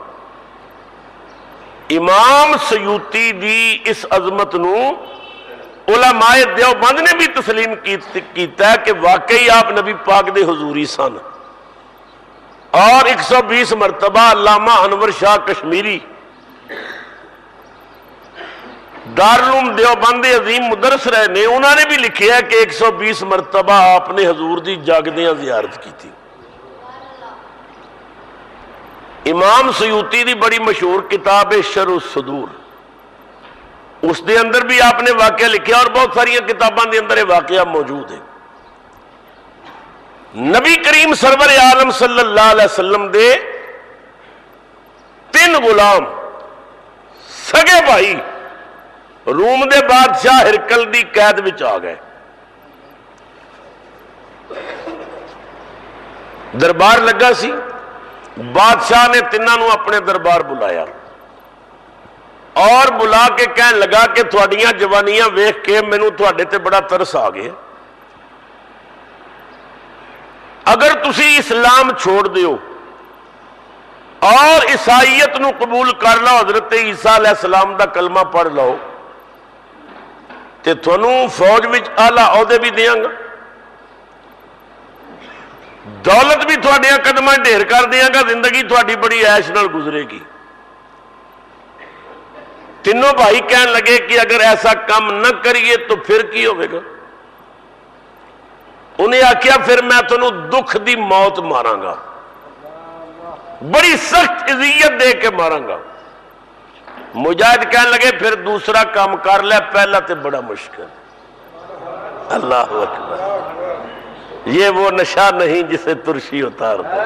Speaker 1: امام سیوطی دی اس عظمت نو علماء دیوبند نے بھی تسلیم کیتا ہے کہ واقعی آپ نبی پاک دے حضوری سن. اور 120 مرتبہ علامہ انور شاہ کشمیری دارالعلوم دیوبند عظیم مدرس رہے نے، انہوں نے بھی لکھیا ہے کہ 120 مرتبہ آپ نے حضور دی جاگدیاں زیارت کی تھی. امام سیوطی دی بڑی مشہور کتاب ہے شرح الصدور، اس دے اندر بھی آپ نے واقعہ لکھیا اور بہت ساری کتاباں دے اندر یہ واقعہ موجود ہے. نبی کریم سرور عالم صلی اللہ علیہ وسلم دے 3 غلام سگے بھائی روم دے بادشاہ ہرکل دی قید وچ آ گئے. دربار لگا سی، بادشاہ نے تینوں نو اپنے دربار بلایا اور بلا کے کہن لگا کہ تھوڑیاں جوانیاں ویکھ کے مینوں تھوڑے تے بڑا ترس آ گیا، اگر تسی اسلام چھوڑ دیو اور عیسائیت نو قبول کر لو، حضرت عیسیٰ علیہ السلام دا کلمہ پڑھ لو تے تھانوں فوج وچ اعلی عہدے بھی دیاں گا، دولت بھی تھوڑیاں قدماں ڈھیر کر دیاں گا، زندگی تھوڑی بڑی عیش نال گزرے گی۔ تینوں بھائی کہن لگے کہ اگر ایسا کام نہ کریے تو پھر کی ہوئے گا؟ انہیں آکھیا پھر میں تنوں دکھ دی موت ماراں گا، بڑی سخت اذیت دے کے ماراں گا۔ مجاہد کہنے لگے پھر دوسرا کام کر لے، پہلا تے بڑا مشکل۔ اللہ اکبر، یہ وہ نشہ نہیں جسے ترشی اتار دے۔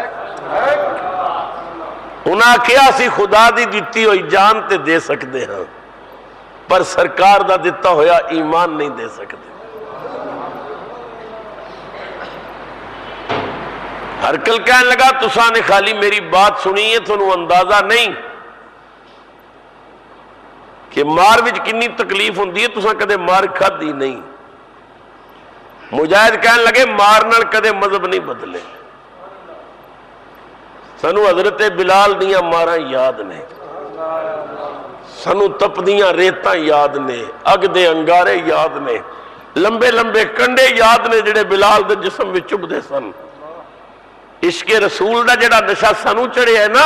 Speaker 1: انہاں آکھیا اسی خدا دی دتی ہوئی جان تے دے سکتے ہیں، پر سرکار دا دتا ہویا ایمان نہیں دے سکتے۔ ہرکل کہنے لگا تساں نے خالی میری بات سنی ہے، تھانوں اندازہ نہیں کہ مار وچ کنی تکلیف ہوندی ہے، تساں کدے مار کھادی نہیں۔ مجاہد کہنے لگے مار نال کدے مذہب نہیں بدلے، سانو حضرت بلال دیاں ماراں یاد نے، سانو تپدیاں ریتاں یاد نے، اگ دے انگارے یاد نے، لمبے لمبے کنڈے یاد نے جڑے بلال دے جسم وچ چبھدے سن۔ عشق رسول دا جڑا نشہ سانو چڑھیا ہے نا،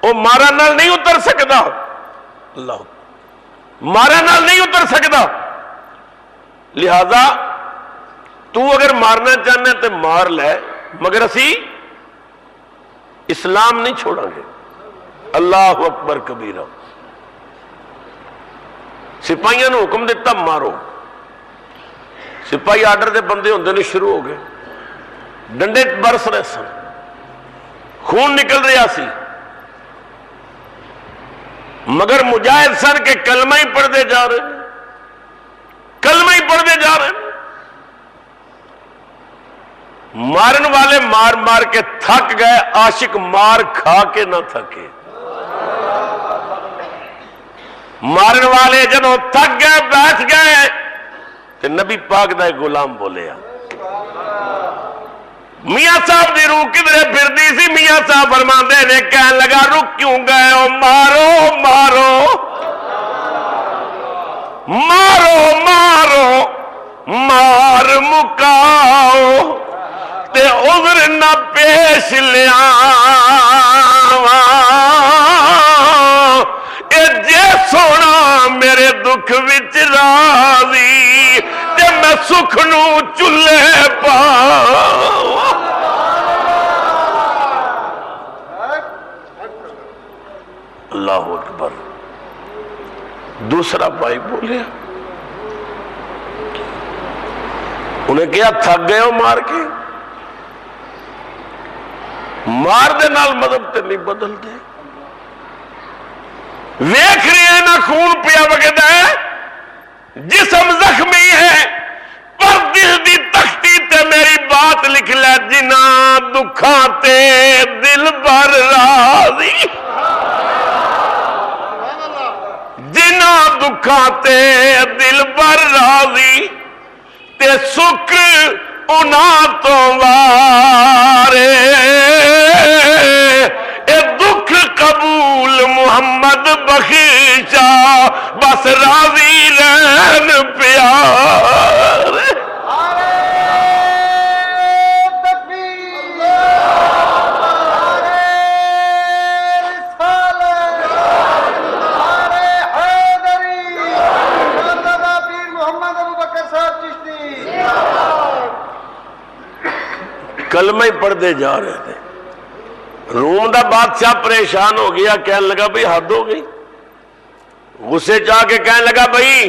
Speaker 1: وہ مارا نال نہیں اتر سکدا، اللہ مارا نال نہیں اتر سکدا۔ لہذا تو اگر مارنا چاہنا تو مار لے، مگر اسی اسلام نہیں چھوڑا گے۔ اللہ اکبر کبیرہ۔ سپاہیاں نے حکم دیتا مارو، سپاہی آرڈر دے بندے ہوندے نے شروع ہو گئے، ڈنڈے برس رہے سن، خون نکل رہا سی، مگر مجاہد سن کے کلمہ ہی پڑھتے جا رہے ہیں، کلمہ ہی پڑھتے جا رہے ہیں۔ مارن والے مار مار کے تھک گئے، عاشق مار کھا کے نہ تھکے۔ مارن والے جدوں تھک گئے بیٹھ گئے تو نبی پاک دا ایک غلام بولیا، میاں صاحب دی روح کدھرے پھردی سی؟ میاں صاحب فرماندے نے کہنے لگا رک کیوں گئے ہو؟ مارو مارو مارو مارو مار مکاؤ تے عذر نہ پیش لیا، اے جے سونا میرے دکھ وچ راضی تے میں سکھ نو چلے پاؤں۔ اللہ اکبر۔ دوسرا بھائی بولیا، انہیں کیا تھک گئے ہو مار کے؟ مار دے نال مذہب تے نہیں بدل دے، ویکھ رہے ہیں نا خون پیا وگدا ہے، جسم زخمی ہے، پر دل دی تختی تے میری بات لکھ لے، جنا دکھاں تے دل بر راضی، جنا دکھاں تے دل بر راضی تے سکھ انہاں تو وارے، اے دکھ قبول محمد بخشا بس راضی رہن پیارے۔ کلمہ ہی پڑھتے جا رہے تھے، روم دا بادشاہ پریشان ہو گیا، کہنے لگا بھئی حد ہو گئی، غصے چاہ کے کہنے لگا بھئی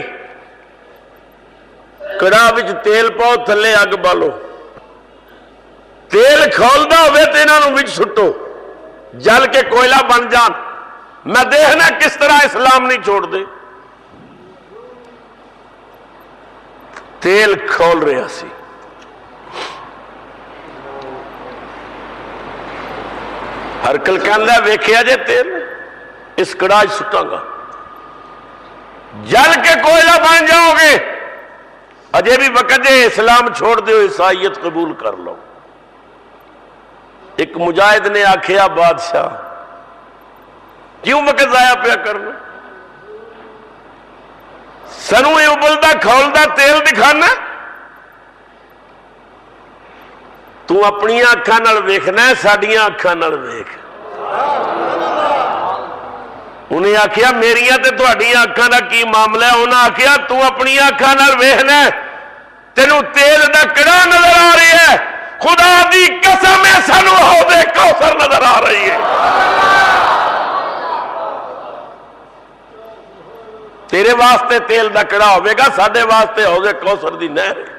Speaker 1: کڑاہ وچ تیل پاؤ، تھلے اگ بالو، تیل کھولدا ہوئے تے انہاں نوں وچ سٹو، جل کے کوئلہ بن جان، میں دیکھنا کس طرح اسلام نہیں چھوڑ دے۔ تیل کھول رہا سی، ہرکل کہندا ویکھیا جے تیل اس کڑاہ سٹاں گا، جل کے کوئلہ بن جاؤ گے، اجے بھی وقت جے اسلام چھوڑ دیو، عیسائیت قبول کر لو۔ ایک مجاہد نے آکھیا بادشاہ کیوں وقت ضائع پیا کرنا؟ سنو یہ ابلدا کھولدا تیل دکھانا؟ تو اپنی اکھاں نال ویکھنا ہے، ساڈیاں اکھاں نال ویکھ۔ انہیں آخیا میریاں تے تہاڈیاں اکھاں دا کی معاملہ ہے؟ انہیں آخیا تو اپنی اکھاں نال ویکھنا ہے، تینوں تیل دا کڑا نظر آ رہی ہے، خدا دی قسم ہے سانو حوض کوثر نظر آ رہی ہے۔ تیرے واسطے تیل دا کڑا ہوئے گا، ساڈے واسطے حوض کوثر دی نہر ہے۔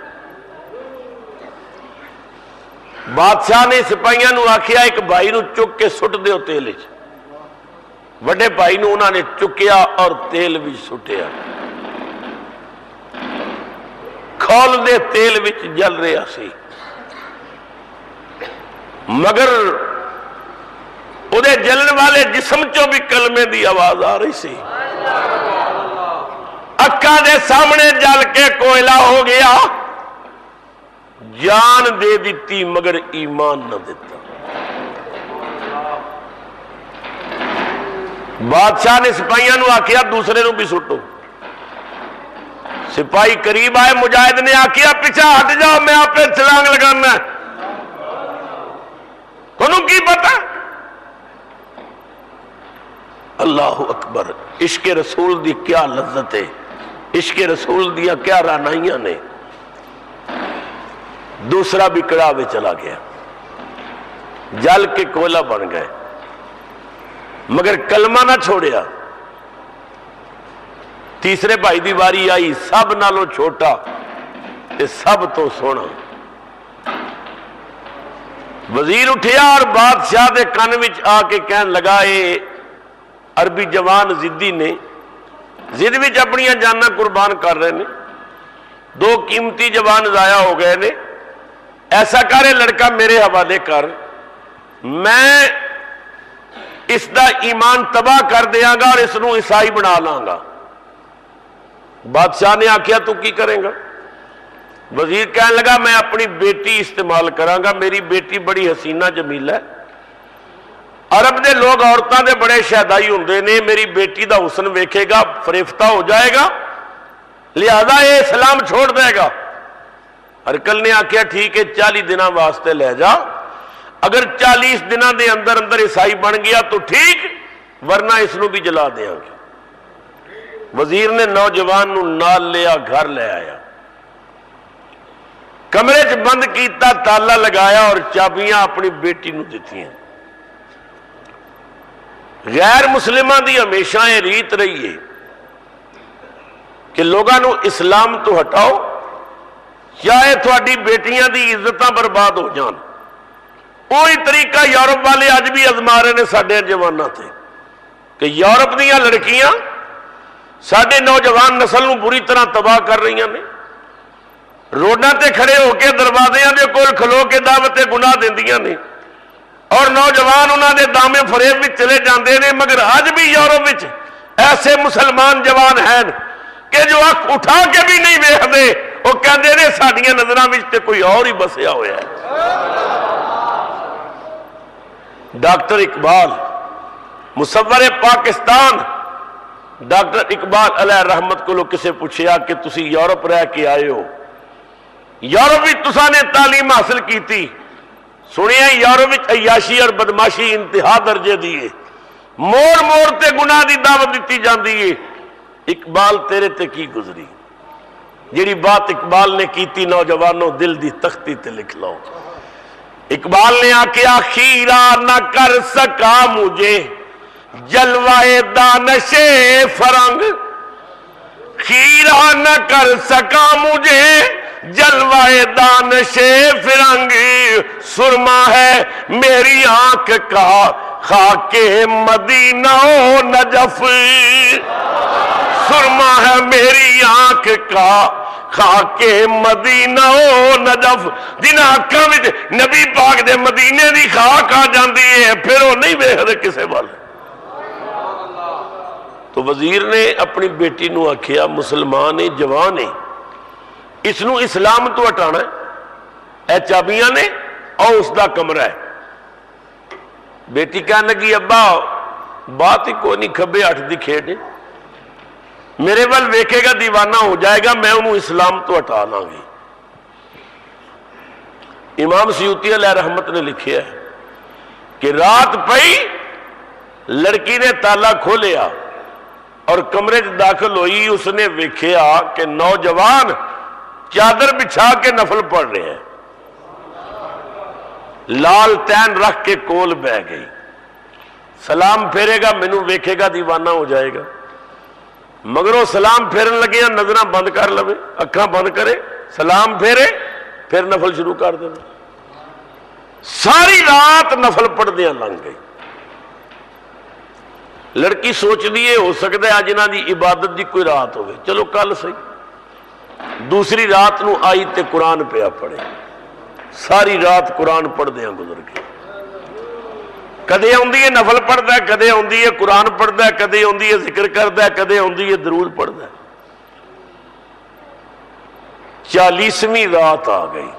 Speaker 1: بادشاہ نے سپاہیاں نو آخیا ایک بھائی نو چک کے سٹ دیو تیل وچ۔ وڈے بھائی نو انہوں نے چکیا اور تیل بھی سٹیا، کھول دے تیل وچ جل رہا سی، مگر او دے جلن والے جسم چوں بھی کلمے دی آواز آ رہی سی۔ اکھاں دے سامنے جل کے کوئلہ ہو گیا، جان دے دیتی مگر ایمان نہ دیتا۔ بادشاہ نے سپاہیاں نو آکھیا دوسرے نو بھی سٹو۔ سپاہی قریب آئے، مجاہد نے آکھیا پیچھے ہٹ جاؤ، میں آپ پہ چھلانگ لگانا ہے۔ انہوں کی پتا؟ اللہ اکبر، عشق رسول دی کیا لذت ہے، عشق رسول دیا کیا رانائیاں نے۔ دوسرا بھی کڑاوے چلا گیا، جل کے کوئلہ بن گئے، مگر کلمہ نہ چھوڑیا۔ تیسرے بھائی دی واری آئی، سب نالوں چھوٹا تے سب تو سونا۔ وزیر اٹھیا اور بادشاہ دے کان وچ آ کے کہن لگا، اے عربی جوان زدی نے زد وچ اپنی جاناں قربان کر رہے نے، دو قیمتی جوان ضائع ہو گئے نے، ایسا کرے لڑکا میرے حوالے کر، میں اس دا ایمان تباہ کر دیاں گا اور اس نو عیسائی بنا لاں گا۔ بادشاہ نے آکھیا تو کی کریں گا؟ وزیر کہنے لگا میں اپنی بیٹی استعمال کراں گا، میری بیٹی بڑی حسینہ جمیل ہے، عرب دے لوگ عورتاں دے بڑے شہدائی ہوندے نے، میری بیٹی دا حسن ویکھے گا فریفتہ ہو جائے گا، لہذا یہ اسلام چھوڑ دے گا۔ ہرکل نے آکھیا ٹھیک ہے 40 دنوں واسطے لے جا، اگر 40 دنوں دے اندر اندر عیسائی بن گیا تو ٹھیک، ورنہ اس نو بھی جلا دیاں گے۔ وزیر نے نوجوان نو نال لیا، گھر لے آیا، کمرے چ بند کیتا، تالا لگایا اور چابیاں اپنی بیٹی نو دیتی ہیں۔ غیر مسلمہ دی ہمیشہ یہ ریت رہی ہے کہ لوگاں نو اسلام تو ہٹاؤ، چاہے تھوڑی بیٹیاں دی عزتاں برباد ہو جان۔ وہی طریقہ یورپ والے اج بھی ازما رہے نے ساڈے جواناں تے، کہ یورپ دیاں لڑکیاں ساڈے نوجوان نسل نو بری طرح تباہ کر رہی ہیں، روڈاں تے کھڑے ہو کے دروازیاں دے کول کھلو کے دعوت گناہ دیندیاں نے، اور نوجوان انہاں دے دامے فریب وچ چلے جاندے نے۔ مگر اج بھی یورپ وچ ایسے مسلمان جوان ہیں کہ جو اکھ اٹھا کے بھی نہیں ویکھدے، وہ کہندے نے ساڈیاں نظراں وچ تے کوئی اور ہی بسیا ہویا ہے۔ ڈاکٹر اقبال مصور پاکستان، ڈاکٹر اقبال علیہ رحمت کو کسے پوچھیا کہ تسی یورپ رہ کے آئے ہو، یورپ وچ تساں نے تعلیم حاصل کیتی، سنیا یورپ وچ عیاشی اور بدماشی انتہا درجے دیے، موڑ موڑ تے گناہ دی دعوت دیتی جاندی ہے۔ اقبال تیرے تے کی گزری؟ جیڑی بات اقبال نے کیتی نوجوانوں دل دی تختی تے لکھ لو۔ اقبال نے آکھیا خیرہ نہ کر سکا مجھے جلوائے دانش فرنگ، خیرہ نہ کر سکا مجھے جلوائے دانش فرنگ، سرما ہے میری آنکھ کا خاک مدینہ و نجف، سرما ہے میری آنکھ کا خاک مدینہ و نجف۔ جن آنکھاں وچ نبی پاک دے مدینے دی خاک آ جاندی ہے، پھر وہ نہیں ویکھدے کسے وال۔ تو وزیر نے اپنی بیٹی نو آکھیا مسلمان ہے، جوان ہے، اس نو اسلام تو ہٹانا ہے، اے چابیاں نے اور اس دا کمرہ ہے۔ بیٹی کہنے لگی ابا بات ہی کوئی نہیں، کھبے ہٹھ دی کھیڈ ہے، میرے ول ویکھے گا دیوانہ ہو جائے گا، میں انہوں اسلام تو ہٹا لاں گی۔ امام سیوطی علیہ رحمت نے لکھیا ہے کہ رات پئی لڑکی نے تالا کھولیا اور کمرے داخل ہوئی، اس نے ویکھیا کہ نوجوان چادر بچھا کے نفل پڑھ رہے ہیں، لال تین رکھ کے کول بہ گئی، سلام پھیرے گا مینوں ویکھے گا دیوانہ ہو جائے گا، مگر وہ سلام پھیرن لگے نظراں بند کر لوے، اکھاں بند کرے، سلام پھیرے، پھر نفل شروع کر دے، ساری رات نفل پڑھ دیا لنگ گئی۔ لڑکی سوچ دیے ہو سکتا ہے اج انہاں دی عبادت دی کوئی رات ہوئے، چلو کل صحیح، دوسری رات نو آئی تے قرآن پیا پڑھے، ساری رات قرآن پڑھ دیا گزر گئی، کدے آندی ہے نفل پڑھتا ہے، کدے آندی ہے قرآن پڑھتا ہے، کدے آندی ہے ذکر کرتا ہے، کدے آندی ہے درود پڑھتا ہے، 40ویں رات آ گئی۔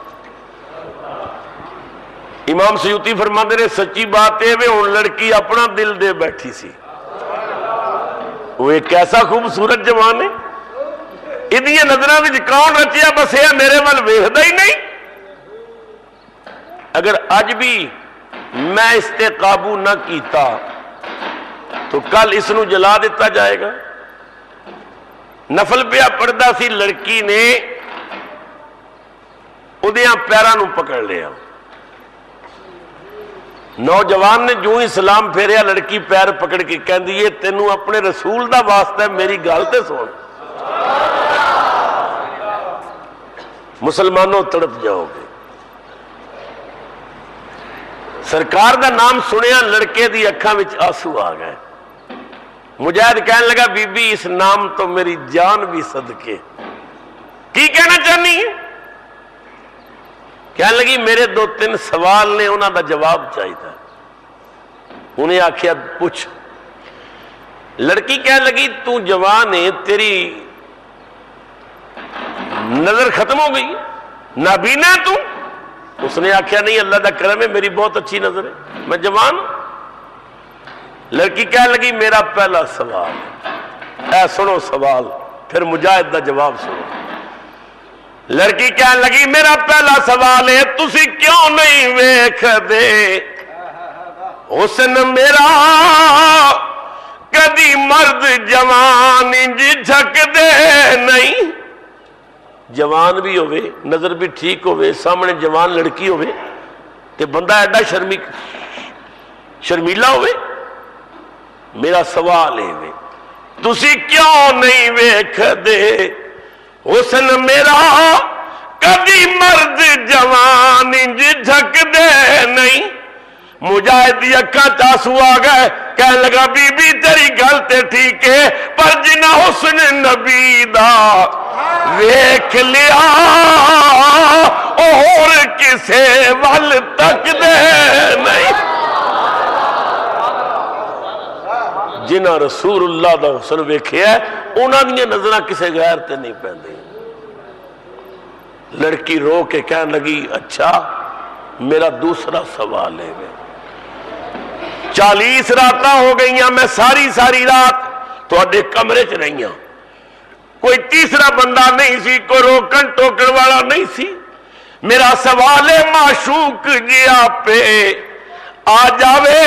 Speaker 1: امام سیوطی فرماتے نے سچی بات ہے وہ ہن لڑکی اپنا دل دے بیٹھی سی، وہ ایک ایسا خوبصورت جوان ہے، ادھیاں نظراں وچ کون رچیا بسیا میرے ول ویکھدا ہی نہیں، اگر اج بھی میں اس تے قابو نہ کیتا تو کل اس نو جلا دیتا جائے گا۔ نفل پیا پڑھدا سی، لڑکی نے اودیاں پیراں نو پکڑ لیا، نوجوان نے جو ہی سلام پھیریا لڑکی پیر پکڑ کے کہندی ہے تینوں اپنے رسول دا واسطہ ہے، میری گل تے سن، مسلمانوں تڑپ جاؤ گے۔ سرکار دا نام سنیا لڑکے دی اکھاں وچ آنسو آ گئے، مجاہد کہنے لگا بی بی اس نام تو میری جان بھی صدقے، کی کہنا چاہنی ہے؟ کہنے لگی میرے 2-3 سوال نے انہاں دا جواب چاہیے تھا، انہیں آکھیا پوچھ۔ لڑکی کہنے لگی تو جوان ہے، تیری نظر ختم ہو گئی، نابینا ہے تو؟ اس نے آکھیا نہیں اللہ دا کرم ہے میری بہت اچھی نظر ہے، میں جوان ہوں۔ لڑکی کہنے لگی میرا پہلا سوال، اے سنو سوال پھر مجاہد دا جواب سنو۔ لڑکی کہنے لگی میرا پہلا سوال ہے تسی کیوں نہیں ویکھ دے حسن میرا کدی مرد جوان جی جھک دے نہیں، جوان بھی ہوئے نظر بھی ٹھیک ہوئے سامنے جوان لڑکی ہوئے تے بندہ ایڈا شرمیلا ہوئے۔ میرا سوال ہے تسی کیوں نہیں ویکھ دے حسن میرا کدی مرد جوان جی جھک دے نہیں۔ مجاہد دی اکھاں آنسو آ گئے، کہنے لگا بی بی تیری گل تے ٹھیک ہے پر جنہ حسن نبی دا ویکھ لیا اور کسے ول تک دے نہیں، جنہ رسول اللہ دا حسن ویکھیا ہے انہاں دیاں نظراں کسے غیر تے نہیں پیندی۔ لڑکی رو کے کہنے لگی اچھا میرا دوسرا سوال ہے، 40 راتاں ہو گئیاں میں ساری رات تواڈے کمرے چ رہیاں، کوئی تیسرا بندہ نہیں سی، کوئی روکن ٹوکن والا نہیں سی، میرا سوال ہے معشوق جیا پہ آ جاوے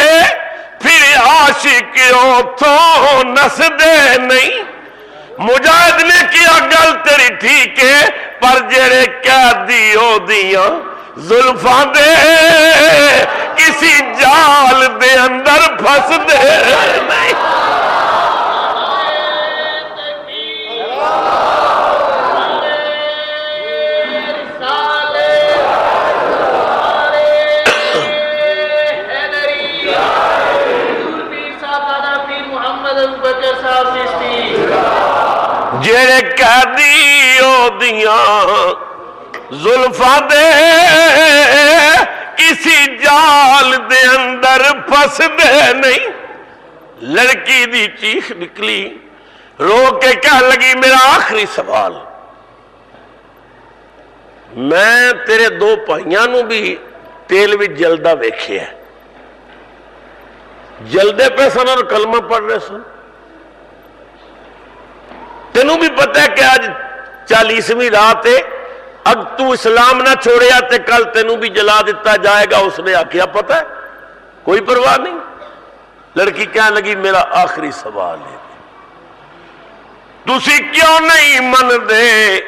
Speaker 1: پھر عاشق اوتھوں نس دے نہیں۔ مجاہد نے کیا گل تیری ٹھیک ہے پر جڑے قیدی او دیاں زلفاں دے کسی جال دے اندر پھس دے نہیں۔ جڑے قیدی او دیاں زلفاں دے کسی جال دے اندر پھس دے نہیں۔ لڑکی دی چیخ نکلی، رو کے کہنے لگی میرا آخری سوال، میں تیرے 2 بھائیاں نو بھی تیل وچ جلدا ویکھیا، جلدے پہ سن اور کلمہ پڑھ رہے سن. تینوں بھی پتہ ہے کہ آج 40ویں رات ہے, اب تو اسلام نہ چھوڑیا تے کل تینوں بھی جلا دیتا جائے گا. اس نے آخیا پتہ ہے کوئی پرواہ نہیں. لڑکی کہنے لگی میرا آخری سوال ہے, تسی کیوں نہیں من دے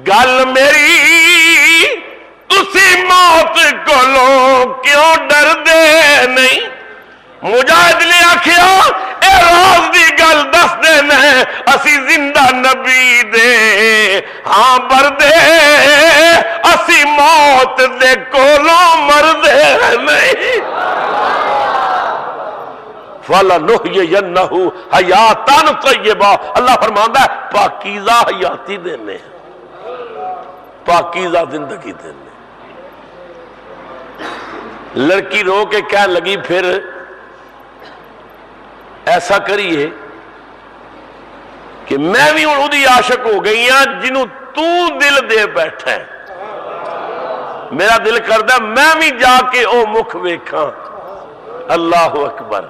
Speaker 1: گل میری, تسی موت کولوں کیوں ڈر دے نہیں. مجاہد نے آخیا اے راز دی گل دس دینا, اسی زندہ نبی دے ہاں بردے, اسی موت دے کولوں مردے نہیں. فَلَنُحْيِيَنَّهُ حَيَاتًا طَيِّبَةً, اللہ فرماندا ہے پاکیزہ حیاتی دینے, پاکیزہ زندگی دینے. لڑکی رو کے کہنے لگی پھر ایسا کریے کہ میں بھی ہوں دی عاشق ہو گئی ہوں جنہوں تو دل دے بیٹھا ہے. میرا دل کردا میں بھی جا کے او مکھ ویکھاں. اللہ اکبر.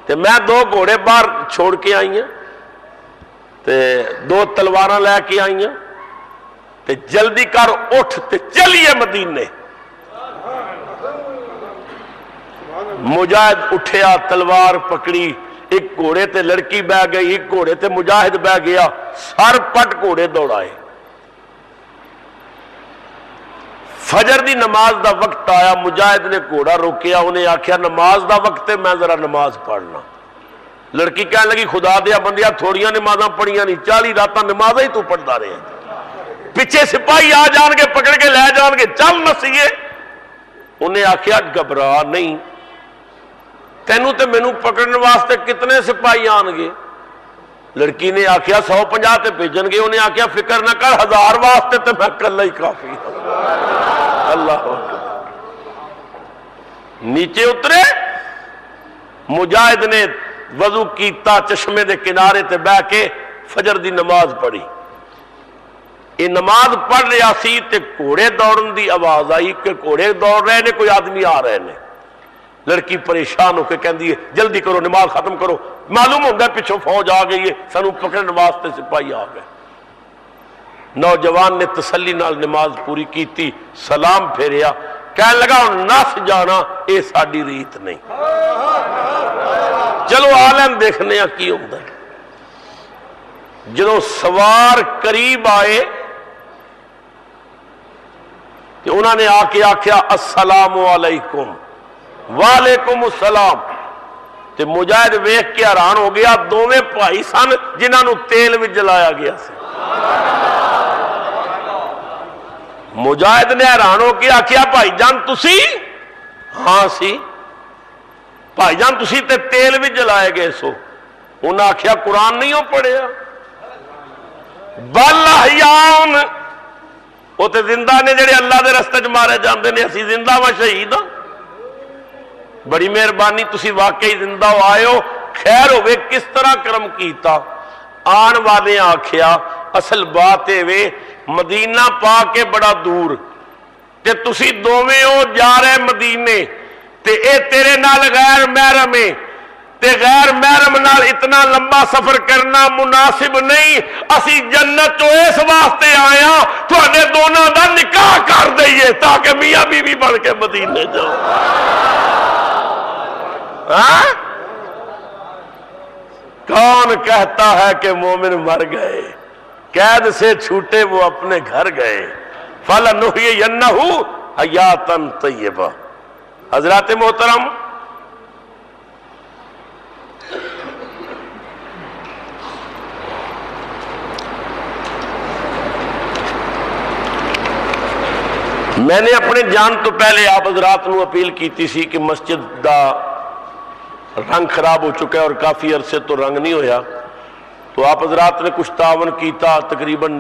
Speaker 1: تے میں 2 گھوڑے باہر چھوڑ کے آئی ہیں تے 2 تلواراں لے کے آئی ہیں تے جلدی کر اٹھ تے چلیے مدینے. مجاہد اٹھیا, تلوار پکڑی, ایک گھوڑے تے لڑکی بہ گئی, ایک گھوڑے تے مجاہد بہ گیا, سر پٹ گھوڑے دوڑائے. فجر دی نماز دا وقت آیا, مجاہد نے گھوڑا روکیا, انہیں آخیا نماز دا وقت ہے میں ذرا نماز پڑھنا. لڑکی کہنے لگی خدا دیا بندیا تھوڑیاں نمازاں پڑھیاں نہیں, 40 راتاں نمازاں ہی تو پڑھتا رہے. پیچھے سپاہی آ جان گے پکڑ کے لے جان گے, چل مسیے. انہیں آخیا گھبرا نہیں, تینوں تے مینوں پکڑنے واسطے کتنے سپاہی آن گے. لڑکی نے آخیا 150 تے بھیجن گے. انہیں آخیا فکر نہ کر, 1000 واسطے تے میں کلا ہی کافی ہوں. اللہ نیچے اترے, مجاہد نے وضو کیتا, چشمے دے کنارے تے بہ کے فجر دی نماز پڑھی. یہ نماز پڑھ رہا سی تے گھوڑے دوڑن دی آواز آئی کہ گھوڑے دوڑ رہے نے, کوئی آدمی آ رہے نے. لڑکی پریشان ہو کے کہندی ہے جلدی کرو نماز ختم کرو, معلوم ہوگا پچھوں فوج آ گئی ہے, سانو پکڑنے واسطے سپاہی آ گئے. نوجوان نے تسلی نال نماز پوری کیتی, سلام پھیریا, کہنے لگا نس جانا اے ساڈی ریت نہیں, چلو عالم دیکھنے کی ہوتا ہے. جدو سوار قریب آئے تو انہوں نے آ کے آخیا السلام علیکم. وعلیکم السلام. تے مجاہد ویکھ کے حیران ہو گیا, دوویں بھائی سن جنہاں نو تیل وچ جلایا گیا سی. مجاہد نے حیران ہو کے آخیا بھائی جان تسی؟ ہاں سی. بھائی جان تسی تے تیل وچ جلائے گئے سو. انہاں آخیا قرآن نہیں ہو پڑھیا؟ بل احیاء, وہ تے زندہ نے جڑے اللہ دے رستے چ مارے جاندے نے, اسی زندہ و شہید ہاں. بڑی مہربانی تسی واقعی زندہ ہو آئے ہو, خیر ہوئے کس طرح کرم کیتا. آن والے آکھیا اصل بات ہے وے مدینہ پا کے بڑا دور تے تسی دوویں ہو جا رہے مدینے تے اے تیرے نال غیر محرم ہے تے غیر محرم نال اتنا لمبا سفر کرنا مناسب نہیں. اسی جنت چو اس واسطے آیا تواڈے دونوں دا نکاح کر دئیے تاکہ میاں بیوی بن کے مدینے جاؤ. کون کہتا ہے کہ مومن مر گئے, قید سے چھوٹے وہ اپنے گھر گئے. فَلَنُحْيِيَنَّهُ حَيَاتًا طَيِّبَةً. حضرات محترم, میں نے اپنے جان تو پہلے آپ حضرات نو اپیل کیتی سی کہ مسجد دا رنگ خراب ہو چکا ہے اور کافی عرصے تو رنگ نہیں ہویا, تو آپ حضرات نے کچھ تعاون کیتا, تقریباً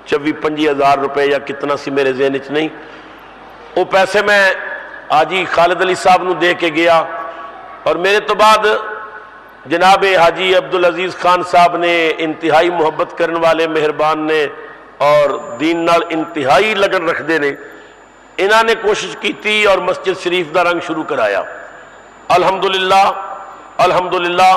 Speaker 1: 24-25 ہزار روپے یا کتنا سی میرے ذہن چ نہیں. وہ پیسے میں حاجی خالد علی صاحب نو دے کے گیا, اور میرے تو بعد جناب حاجی عبدالعزیز خان صاحب نے, انتہائی محبت کرنے والے مہربان نے اور دین نال انتہائی لگن رکھتے نے, انہوں نے کوشش کی اور مسجد شریف دا رنگ شروع کرایا. الحمدللہ الحمدللہ